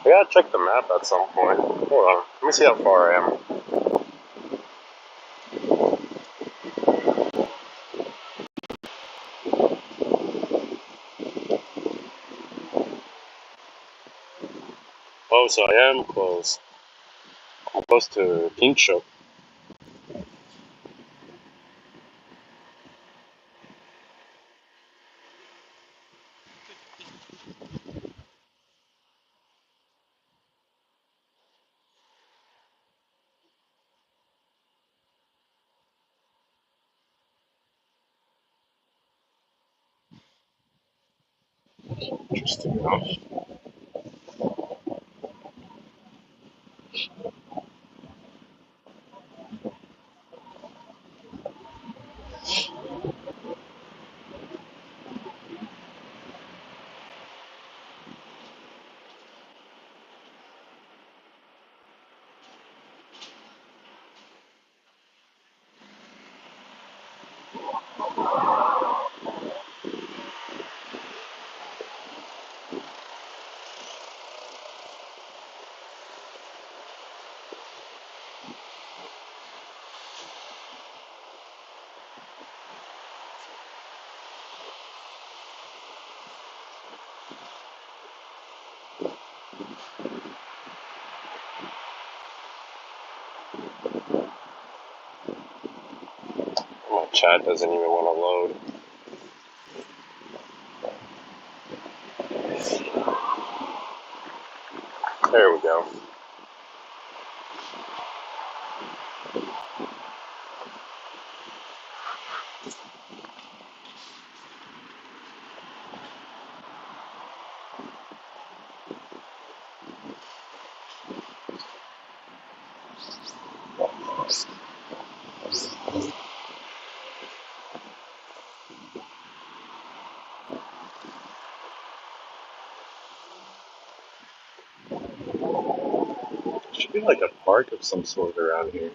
I gotta check the map at some point. Hold on. Let me see how far I am. Oh, so I am close. I'm close to Kingship. Interesting enough. My chat doesn't even want to load. There we go. Should be like a park of some sort around here.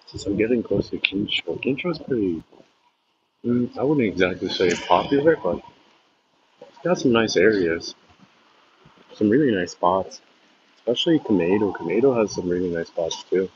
Since I'm getting close to Kincho. Kincho's pretty. I wouldn't exactly say popular, but it's got some nice areas. Some really nice spots. Especially Tomato. Tomato has some really nice spots too.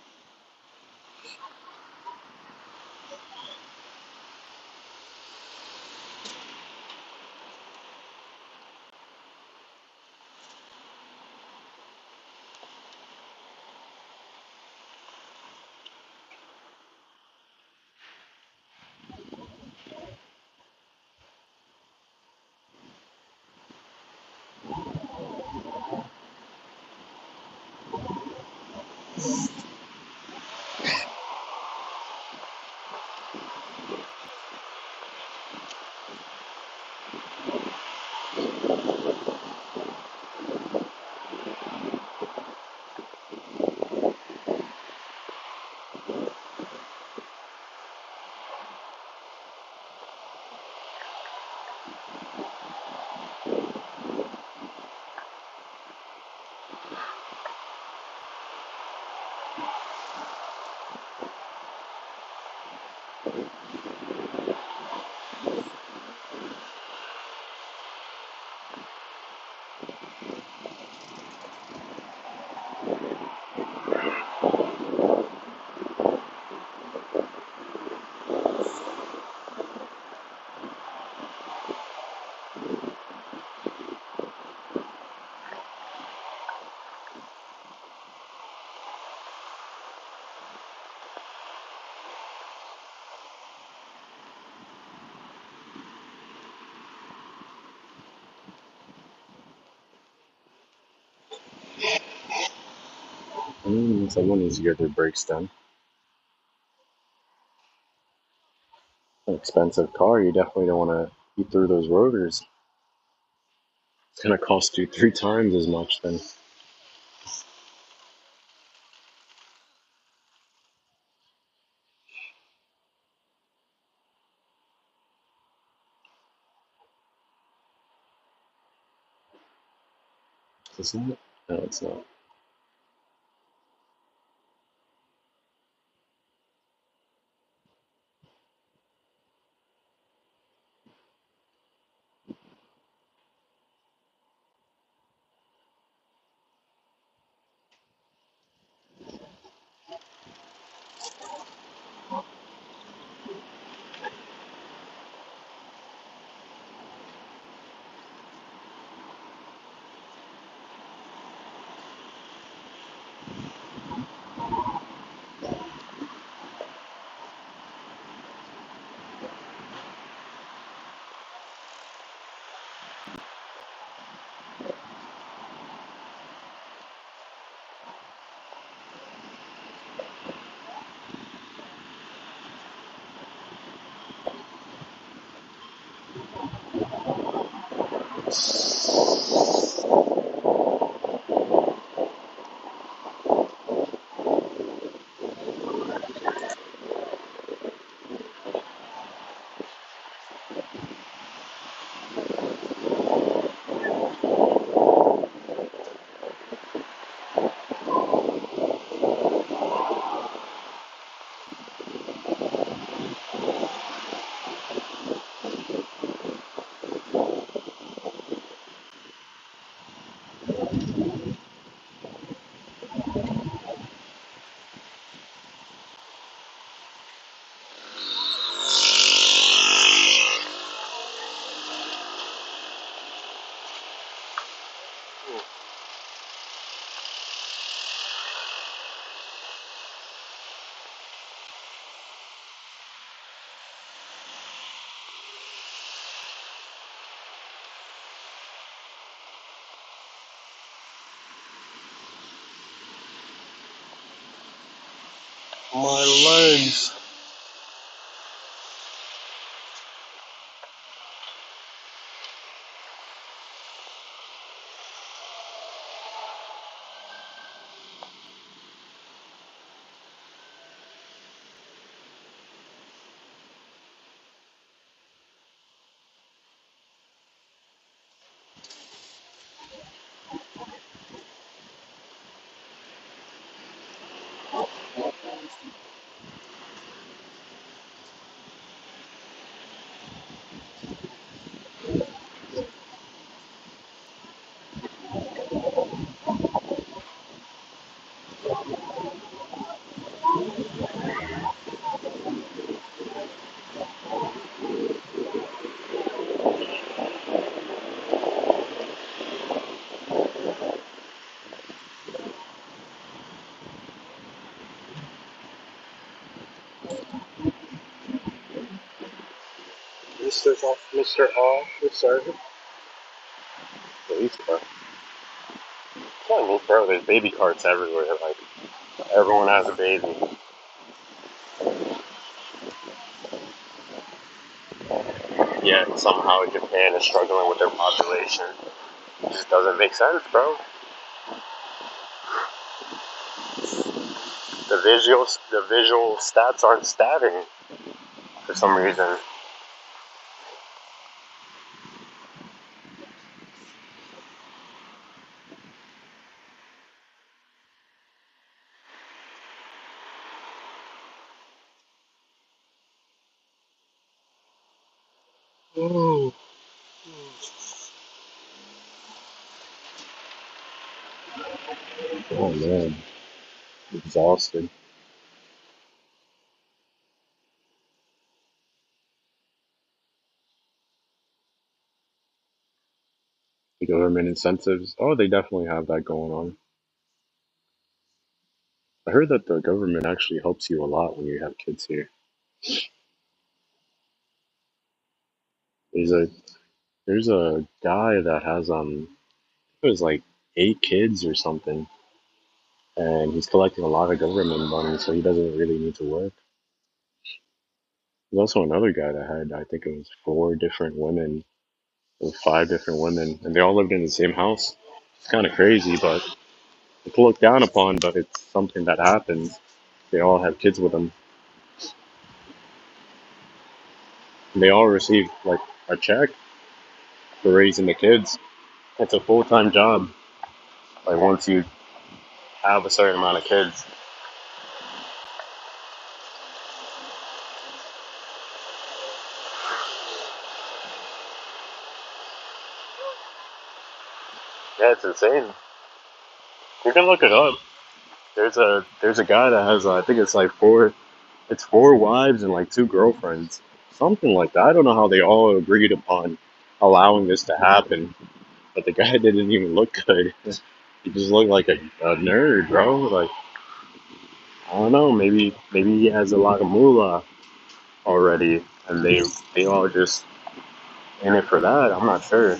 Someone needs to get their brakes done. An expensive car, you definitely don't want to eat through those rotors. It's gonna cost you 3 times as much then. Isn't it? No, it's not. My legs. Mr. Officer. Police car. I mean, bro, there's baby carts everywhere. Like, everyone has a baby. Yet somehow Japan is struggling with their population. It just doesn't make sense, bro. The visual stats aren't statting for some reason. Oh, oh man, exhausted. The government incentives. Oh, they definitely have that going on. I heard that the government actually helps you a lot when you have kids here. There's a there's a guy that has it was like 8 kids or something, and he's collecting a lot of government money, so he doesn't really need to work. There's also another guy that had, I think it was 4 different women or 5 different women, and they all lived in the same house. It's kind of crazy, but it's looked down upon, but it's something that happens. They all have kids with them. And they all receive like a check for raising the kids. It's a full-time job. Like once you have a certain amount of kids, yeah, it's insane. You can look it up. There's a guy that has I think it's like 4 wives and like 2 girlfriends, something like that. I don't know how they all agreed upon allowing this to happen, but the guy didn't even look good. He just looked like a nerd, bro. Like I don't know, maybe he has a lot of moolah already, and they all just in it for that. I'm not sure.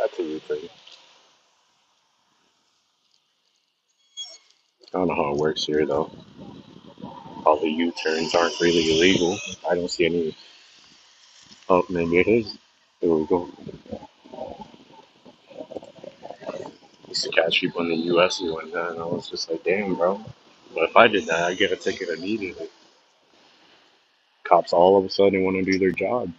That's a U-turn. I don't know how it works here though. All the U-turns aren't really illegal. I don't see any. Oh, maybe it is illegal. I used to catch people in the U.S. doing that, and I was just like, damn, bro. But if I did that, I'd get a ticket immediately. Cops all of a sudden want to do their job.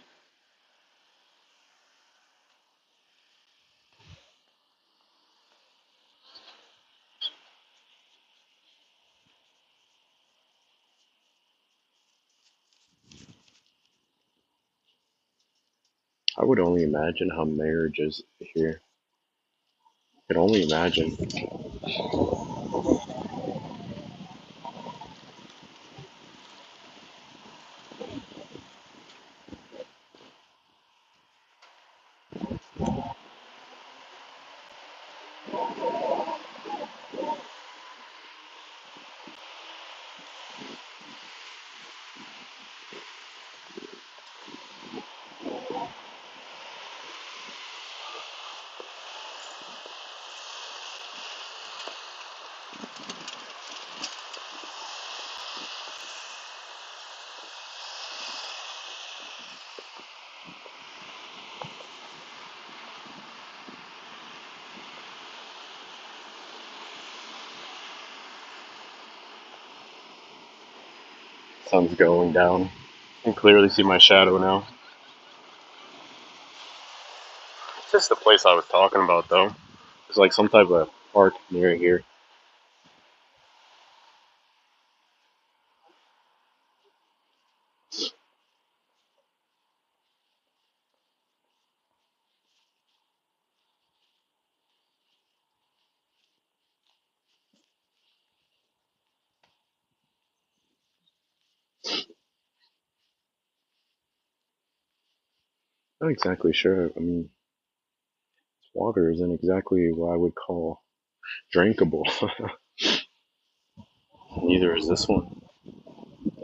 I would only imagine how marriage is here. I could only imagine. Sun's going down. I can clearly see my shadow now. It's just the place I was talking about, though. It's like some type of park near here. Not exactly sure. I mean, water isn't exactly what I would call drinkable. Neither is this one.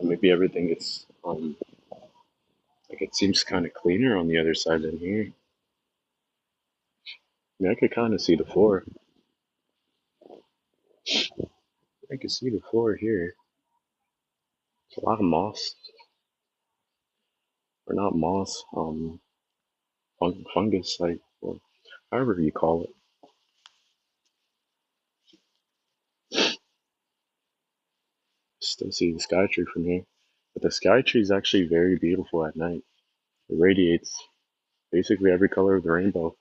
Maybe everything gets like it seems kind of cleaner on the other side than here. I mean, I could kind of see the floor. I can see the floor here. It's a lot of moss, or not moss, fungus, like well, however you call it. Still see the sky tree from here, but the sky tree is actually very beautiful at night. It radiates basically every color of the rainbow.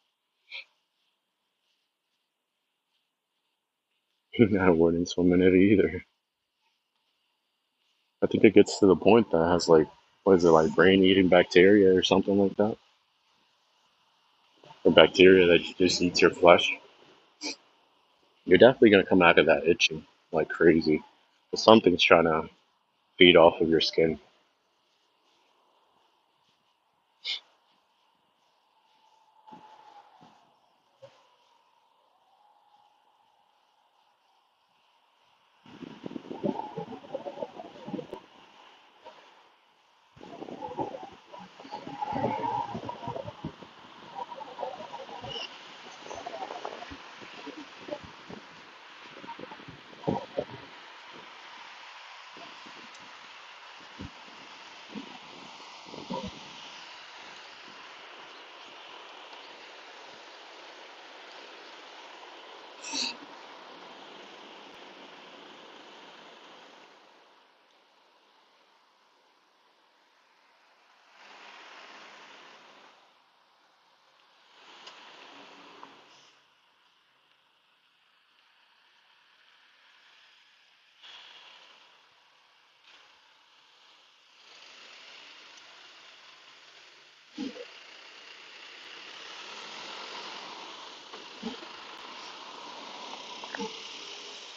I wouldn't swim in it either. I think it gets to the point that it has like, what is it, like brain-eating bacteria or something like that, or bacteria that just eats your flesh. You're definitely gonna come out of that itching like crazy. But something's trying to feed off of your skin.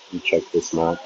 You check this map.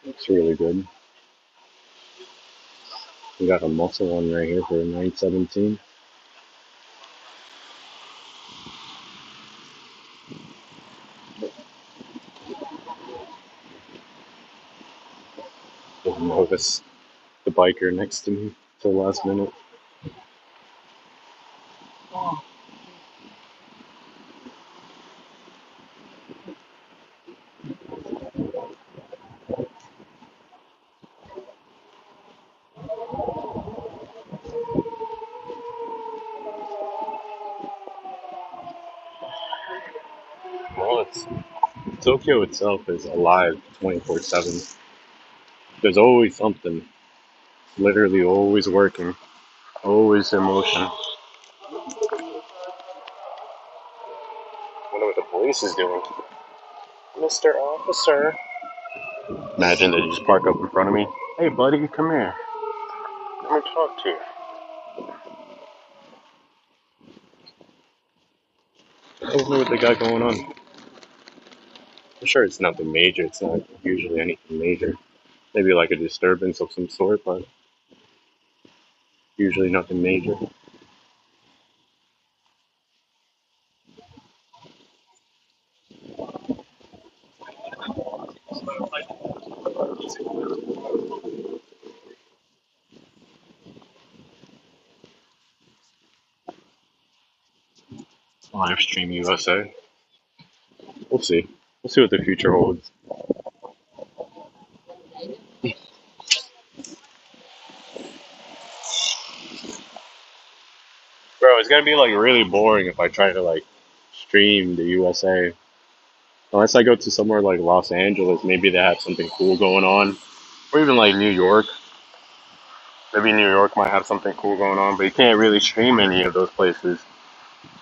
It's really good. We got a muscle one right here for 917. Didn't notice the biker next to me till the last minute. Well, it's Tokyo itself is alive 24/7. There's always something, literally always working, always in motion. I wonder what the police is doing. Mr. Officer. Imagine they just park up in front of me. Hey, buddy, come here. Let me talk to you. I don't know what they got going on. I'm sure it's nothing major. It's not usually anything major. Maybe like a disturbance of some sort, but usually nothing major. Live stream USA. We'll see. We'll see what the future holds. Bro, it's gonna be like really boring if I try to like stream the USA. Unless I go to somewhere like Los Angeles, maybe they have something cool going on. Or even like New York. Maybe New York might have something cool going on, but you can't really stream any of those places.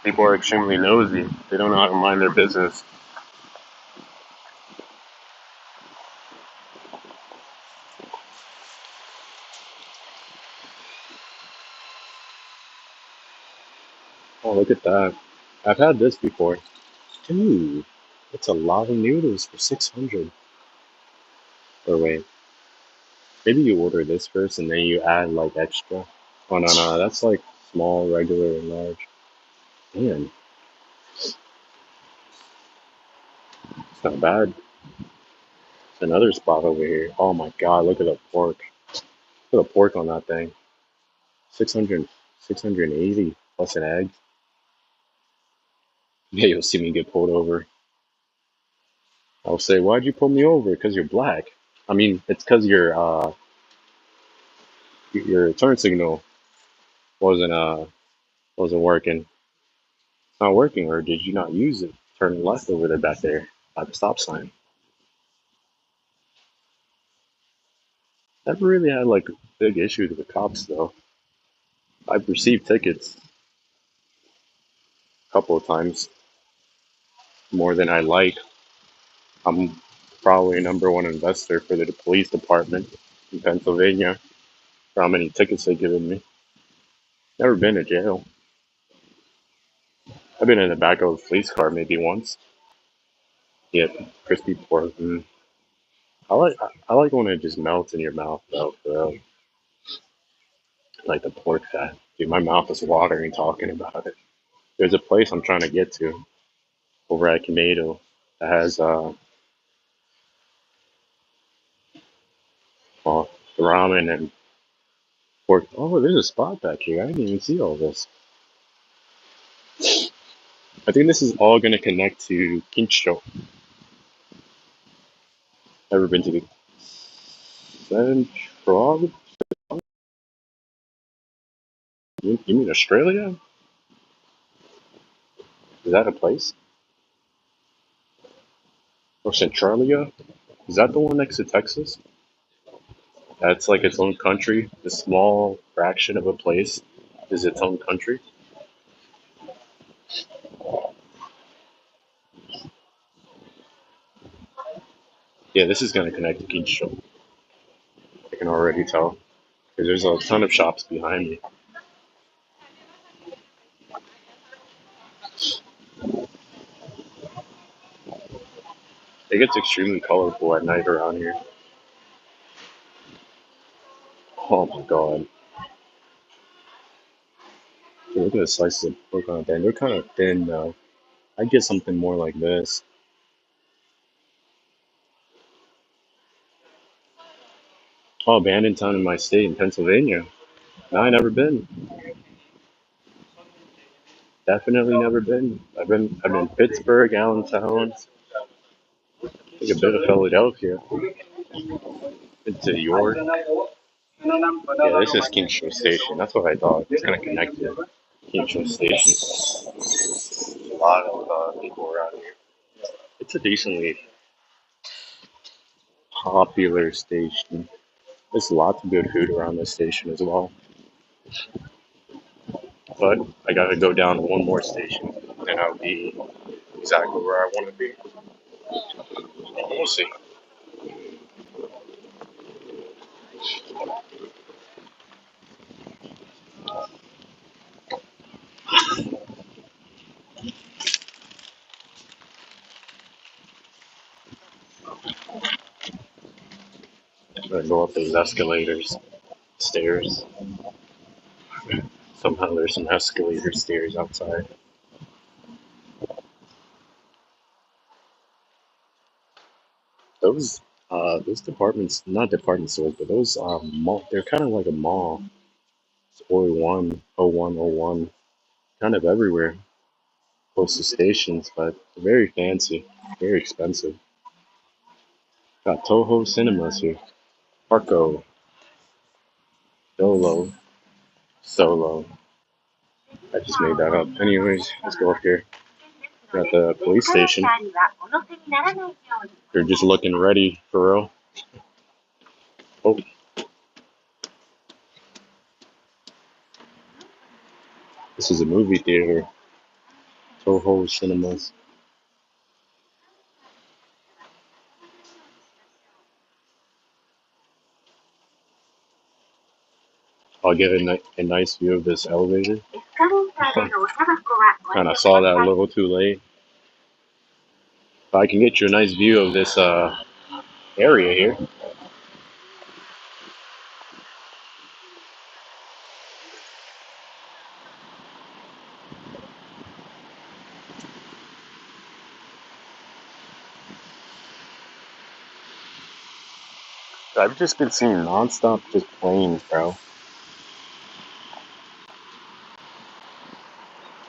People are extremely nosy. They don't know how to mind their business. Oh, look at that. I've had this before. Dude, it's a lot of noodles for 600. Or wait, maybe you order this first and then you add like extra. Oh, no, that's like small, regular, and large. Man, it's not bad. It's another spot over here. Oh my god, look at the pork. Look at the pork on that thing. 600, 680 plus an egg. Yeah, you'll see me get pulled over. I'll say, why'd you pull me over? Because you're black. I mean, it's because your turn signal wasn't wasn't working. It's not working, or did you not use it? Turn left over there back there by the stop sign. Never really had like big issues with cops though. I've received tickets a couple of times, more than I like. I'm probably number one investor for the police department in Pennsylvania for how many tickets they've given me. Never been to jail. I've been in the back of a police car maybe once. Yep, crispy pork. I like I like when it just melts in your mouth though. Like the pork fat. Dude, my mouth is watering talking about it. There's a place I'm trying to get to over at Kamedo that has well, ramen and pork. Oh, there's a spot back here. I didn't even see all this. I think this is all gonna connect to Kincho. Ever been to the Central? You mean Australia? Is that a place? Or Centralia? Is that the one next to Texas? That's like its own country, a small fraction of a place. is its own country. Yeah, this is gonna connect to Kincho. I can already tell because there's a ton of shops behind me. It gets extremely colorful at night around here. Oh my god! Dude, look at the slices of pork on them. They're kind of thin though. I'd get something more like this. Oh, abandoned town in my state in Pennsylvania. No, I never been. Definitely never been. I've been Pittsburgh, Allentown, I think a bit of Philadelphia, into York. Yeah, this is Kingston Station. That's what I thought. It's kind of connected. Kingston Station. A lot of people around here. It's a decently popular station. There's lots of good food around this station as well. But I gotta go down to one more station, and I'll be exactly where I want to be. We'll see. I'm gonna go up those escalators, stairs. Somehow there's some escalator stairs outside. Those departments, not department stores, but those mall, they're kind of like a mall. It's O1, kind of everywhere, close to stations, but very fancy, very expensive. Got Toho Cinemas here, Arco, Dolo, Solo. I just made that up. Anyways, let's go up here. Got the police station. They're just looking ready for real. Oh, this is a movie theater. Toho Cinemas. I'll get a nice view of this elevator. Kind of saw that a little too late. But I can get you a nice view of this area here. I've just been seeing nonstop just planes, bro.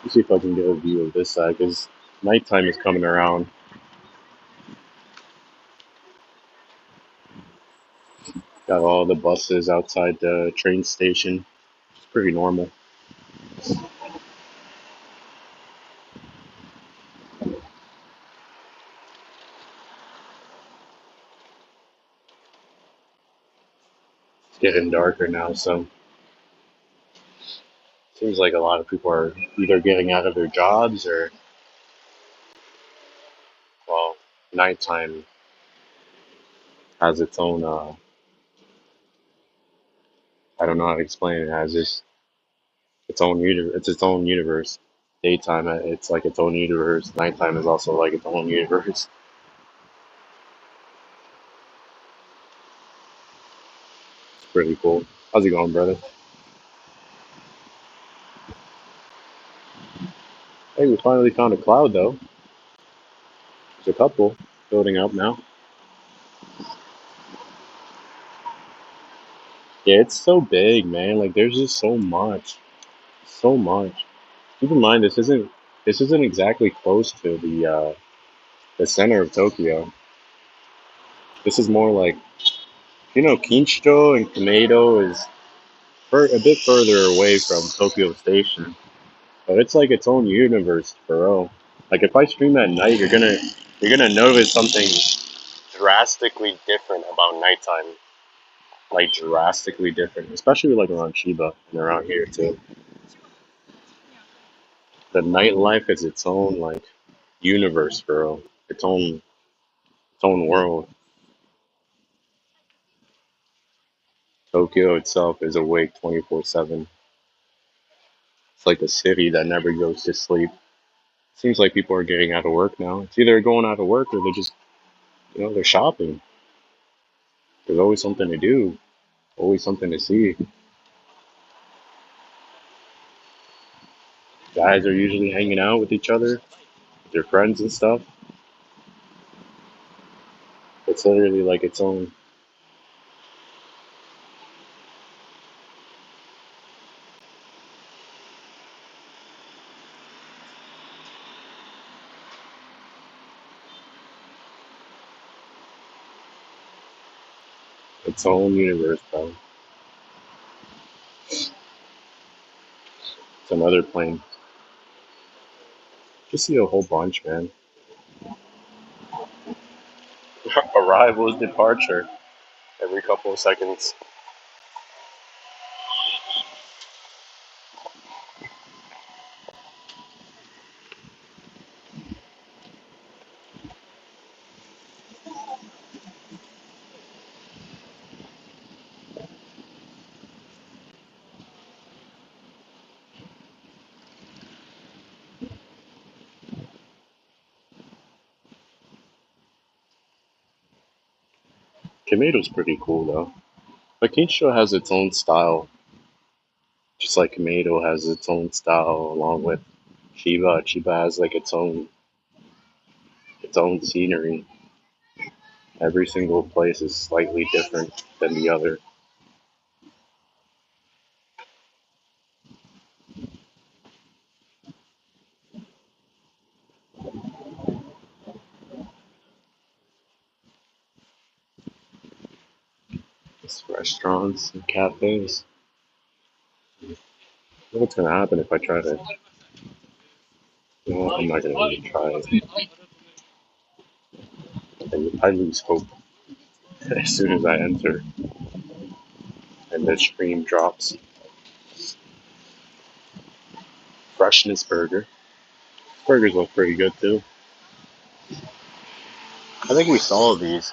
Let's see if I can get a view of this side because nighttime is coming around. Got all the buses outside the train station. It's pretty normal. It's getting darker now, so seems like a lot of people are either getting out of their jobs or, well, nighttime has its own. I don't know how to explain it. It has its own universe. Daytime, it's like its own universe. Nighttime is also like its own universe. It's pretty cool. How's it going, brother? Hey, we finally found a cloud though. There's a couple building up now. Yeah, it's so big, man. Like there's just so much. Keep in mind, this isn't exactly close to the center of Tokyo. This is more like, Kincho and Kameido is a bit further away from Tokyo Station, but it's like its own universe for real. Like if I stream at night, you're gonna notice something drastically different about nighttime. Like drastically different, especially like around Chiba and around here too. The nightlife is its own like universe, bro. Its own world. Tokyo itself is awake 24/7. It's like a city that never goes to sleep. Seems like people are getting out of work now. It's either going out of work or they're just, they're shopping. There's always something to do, always something to see. Guys are usually hanging out with each other, with their friends and stuff. It's literally like its own universe, bro. It's another plane. Just see a whole bunch, man. Arrival is departure every couple of seconds. Kameto's pretty cool though. But Keisha has its own style, just like Kameto has its own style, along with Chiba. Chiba has like its own scenery. Every single place is slightly different than the other. It's restaurants and cafes. What's gonna happen if I try to? I'm not gonna even try it. I lose hope as soon as I enter and the stream drops. Freshness burger. Burgers look pretty good too. I think we saw these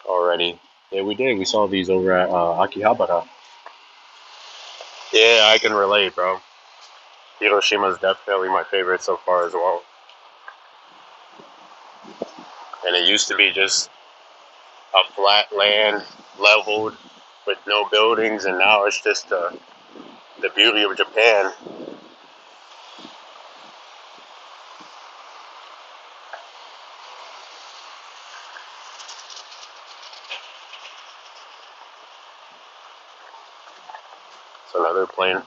already. Yeah, we did. We saw these over at Akihabara. Yeah, I can relate, bro. Hiroshima is definitely my favorite so far as well. And it used to be just a flat land, leveled, with no buildings, and now it's just the beauty of Japan. It's another plane.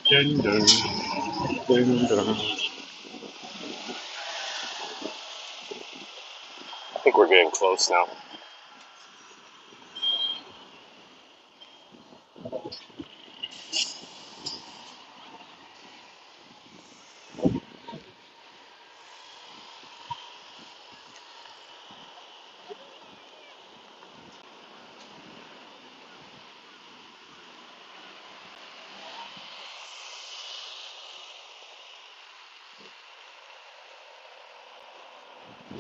Dun, dun, dun, dun. I think we're getting close now.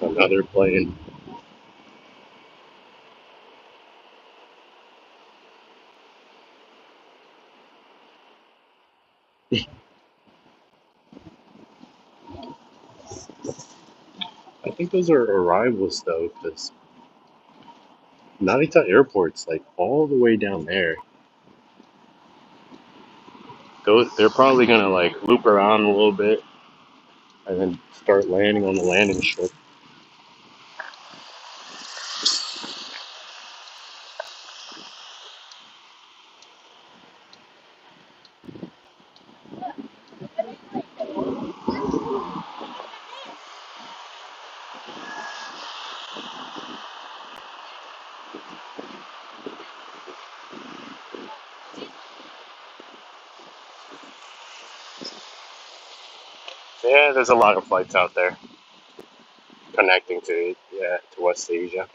Another plane. I think those are arrivals though, because Narita Airport's like all the way down there. They're probably gonna like loop around a little bit and then start landing on the landing strip. Yeah, there's a lot of flights out there connecting to West Asia.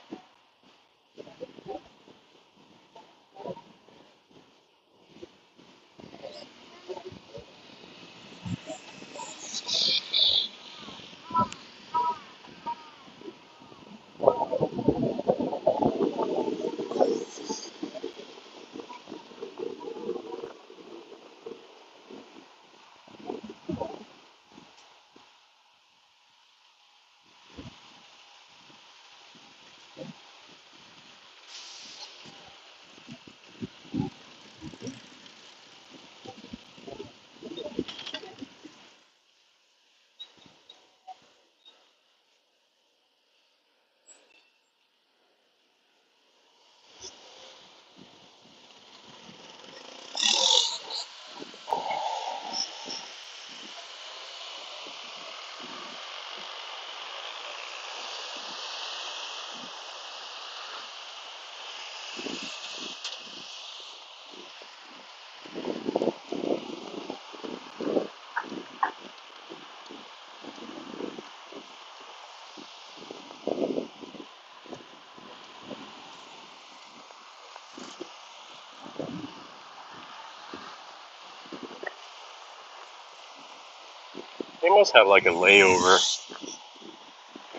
They must have like a layover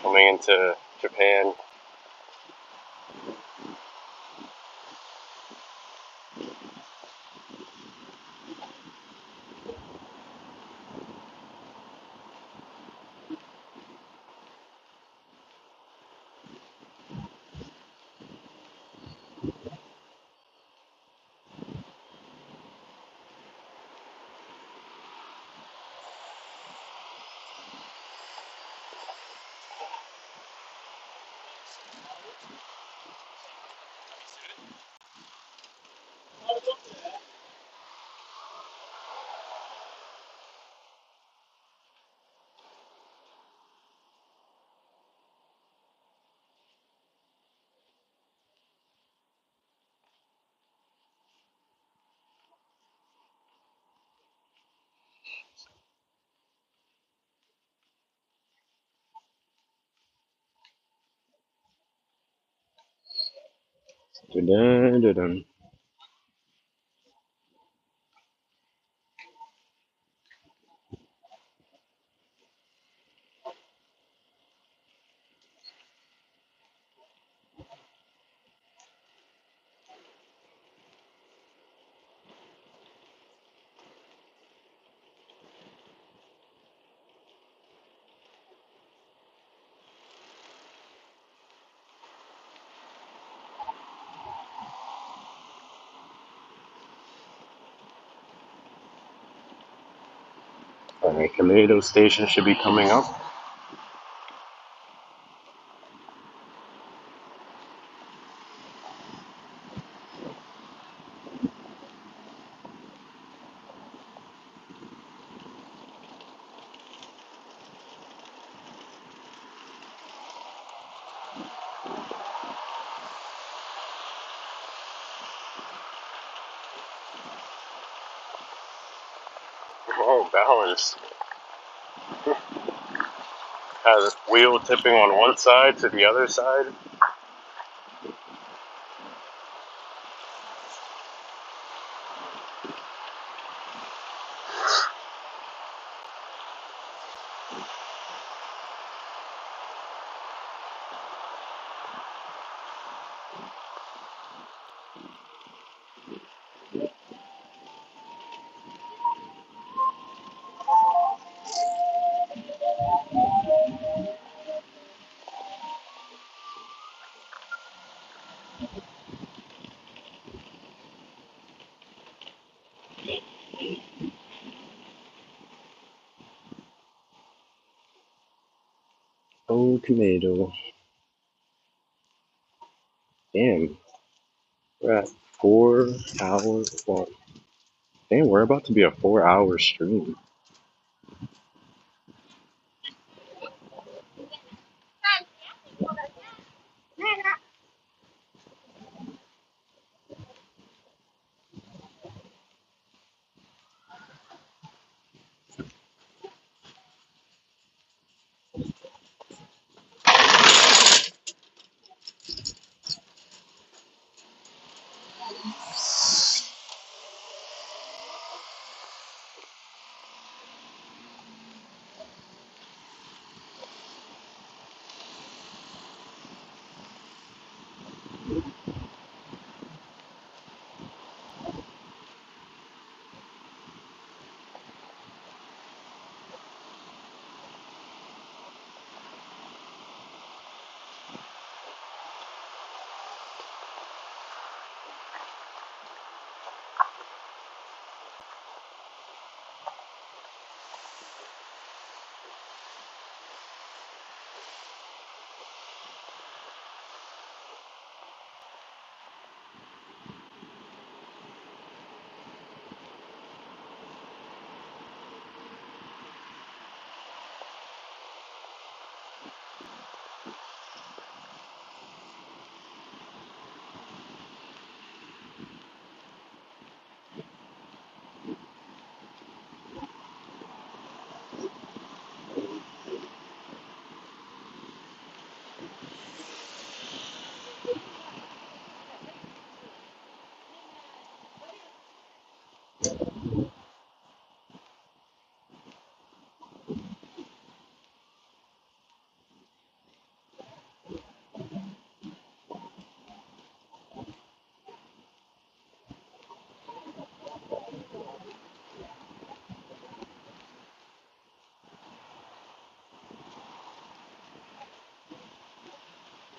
coming into Japan. Dun, dun, dun. Alright, Kamado Station should be coming up. Oh, balance. Has wheel tipping on one side to the other side. Oh, tomato. Damn, we're at 4 hours. Well, damn, we're about to be a 4 hour stream.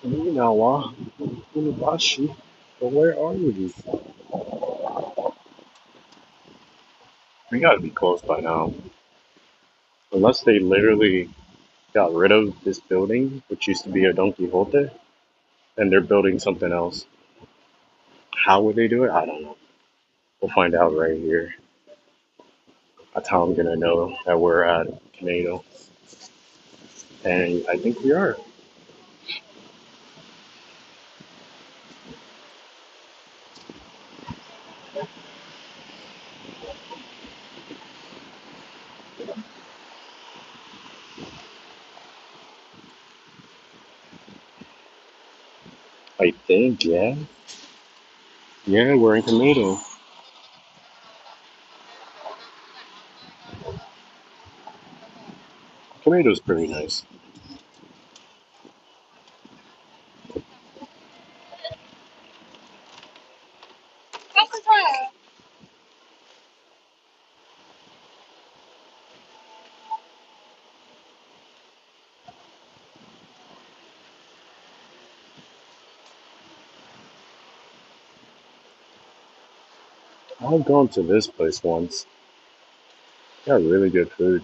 Inawa, Unubashi. But where are you? We gotta be close by now. Unless they literally got rid of this building, which used to be a Don Quixote, and they're building something else. How would they do it? I don't know. We'll find out right here. That's how I'm gonna know that we're at Canado. And I think we are. I think, yeah. Yeah, we're in Canado. Canado's pretty nice. I've gone to this place once. Got really good food.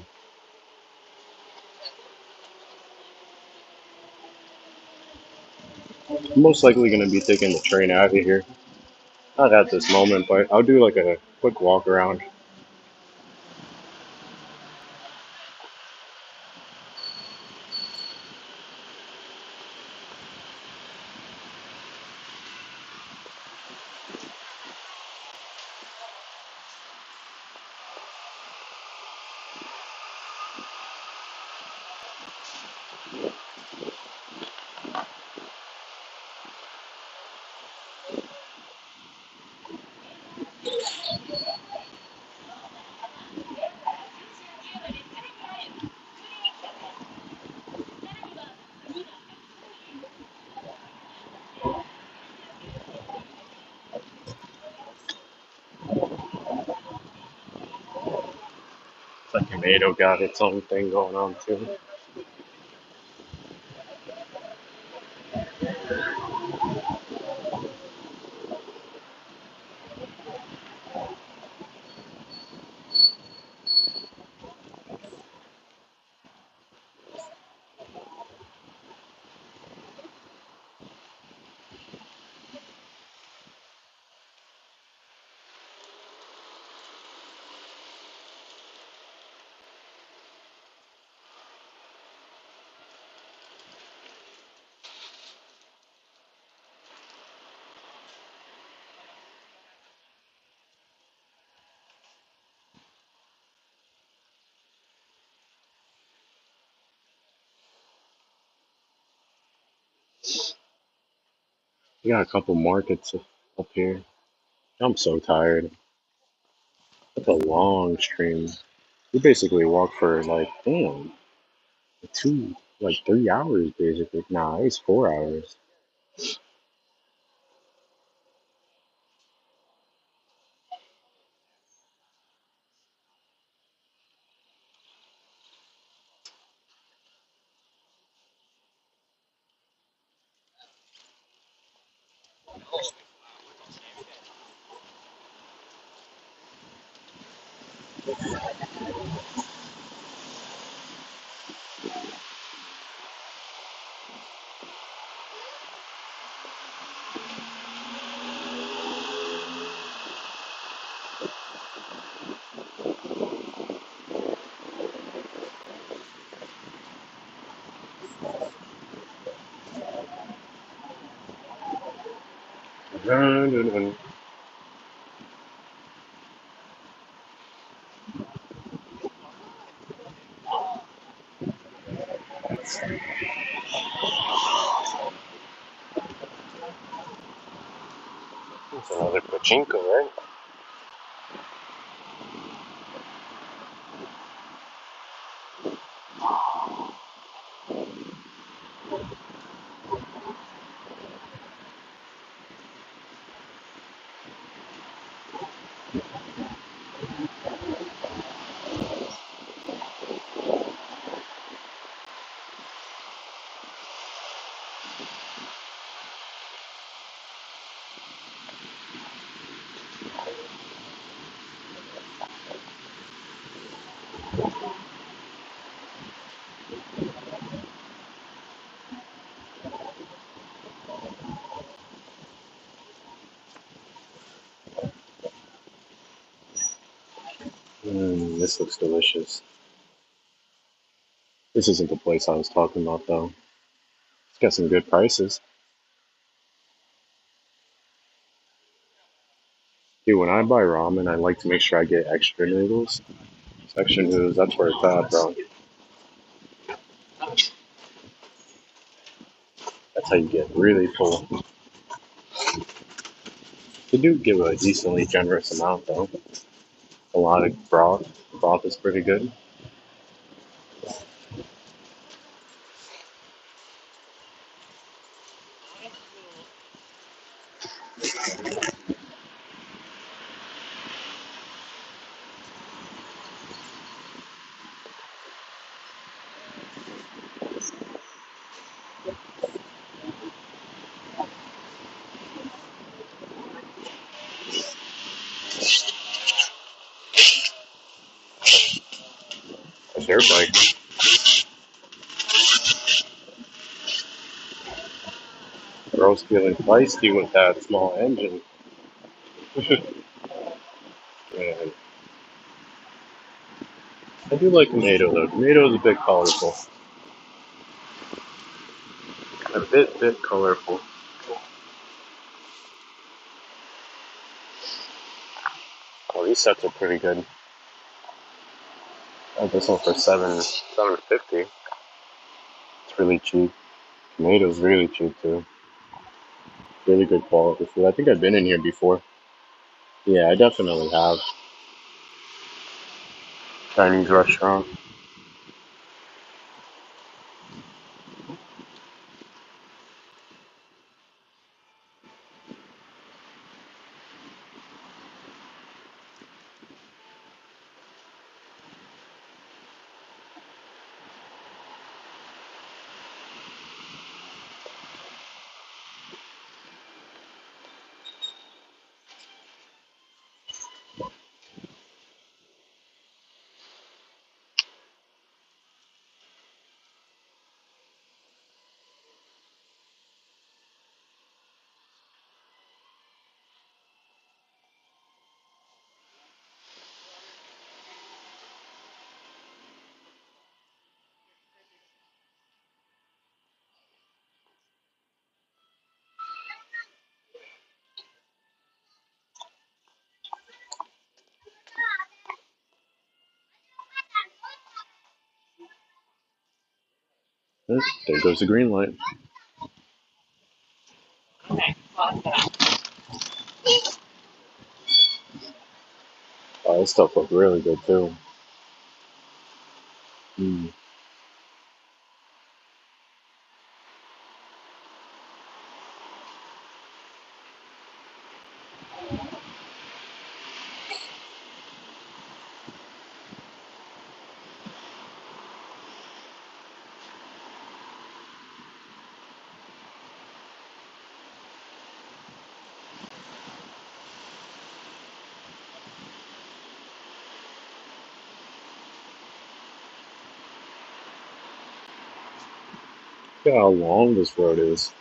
I'm most likely gonna be taking the train out of here. Not at this moment, but I'll do like a quick walk around. It's like Canado got its own thing going on too. We got a couple markets up here. I'm so tired. It's a long stream. We basically walked for like, damn, 3 hours basically. Nah, it's 4 hours. There's another pachinko, right? This looks delicious. This isn't the place I was talking about though. It's got some good prices. Dude, when I buy ramen, I like to make sure I get extra noodles. Extra noodles, that's where it's at, bro. That's how you get really full. They do give a decently generous amount though. A lot of broth. Broth is pretty good. A dirt bike. Bro's feeling feisty with that small engine. Man, I do like tomato though. Tomato is a bit colorful. A bit colorful. Oh, these sets are pretty good. Oh, this one for $7.50. It's really cheap. Tomatoes really cheap too. Really good quality food. I think I've been in here before. Yeah, I definitely have. Chinese restaurant. There goes the green light. That stuff looked really good too. Mm. Look at how long this road is.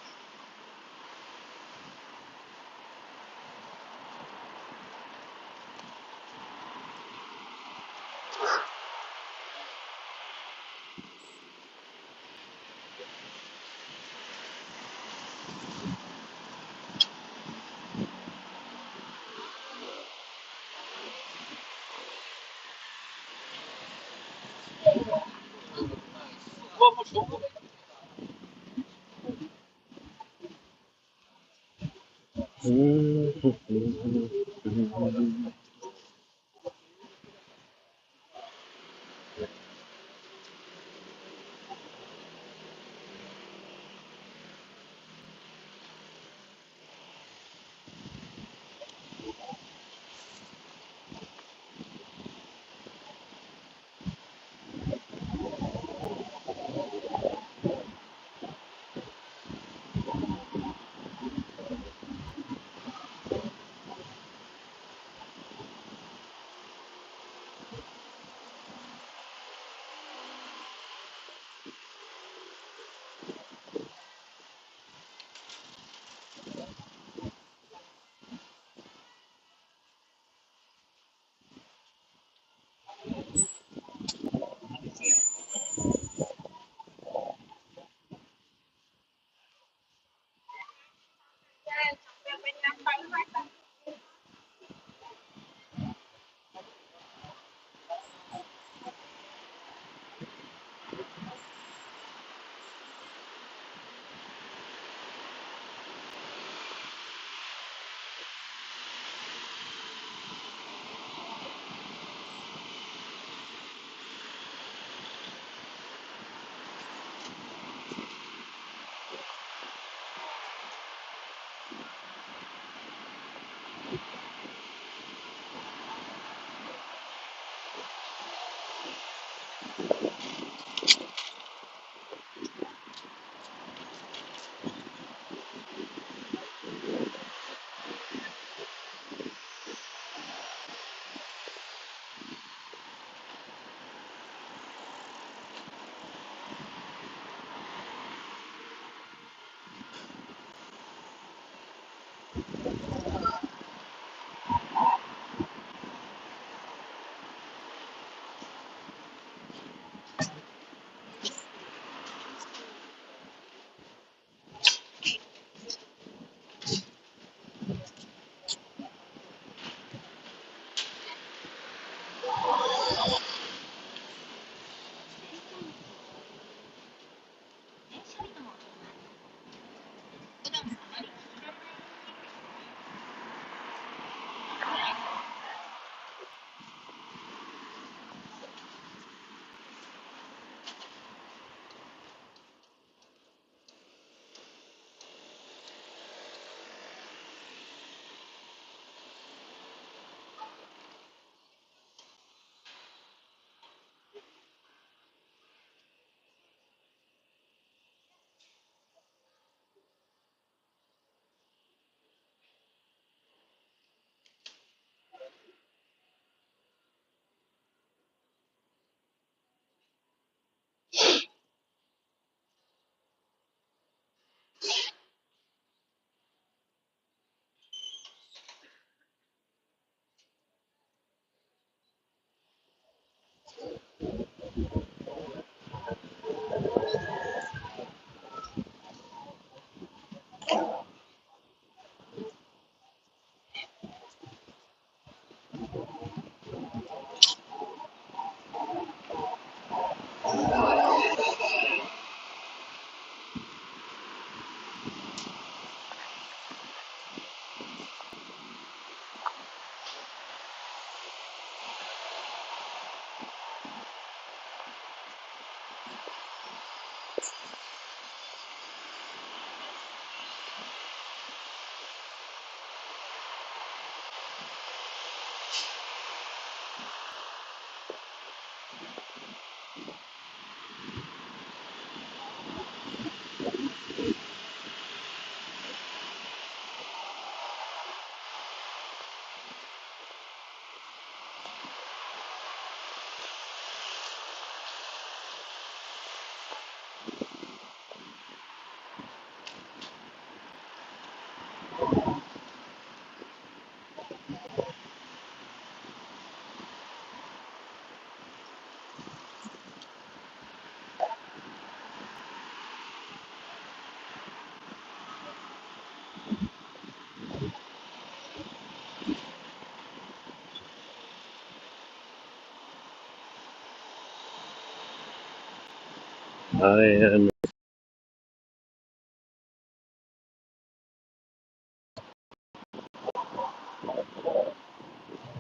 I am.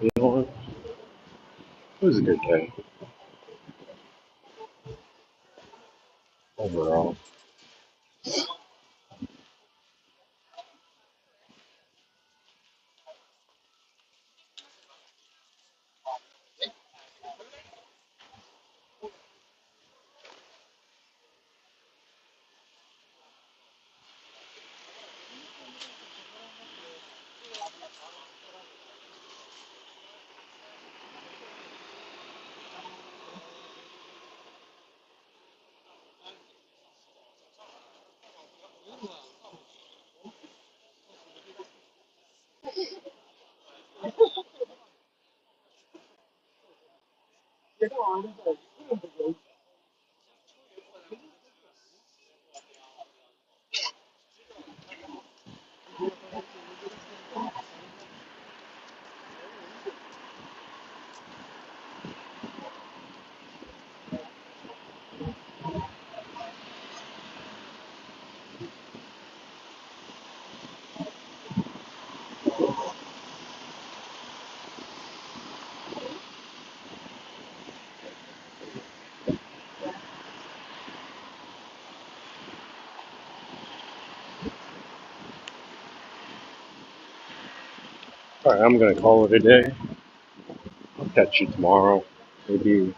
You know what? It was a good day overall. Alright, I'm gonna call it a day. I'll catch you tomorrow. Maybe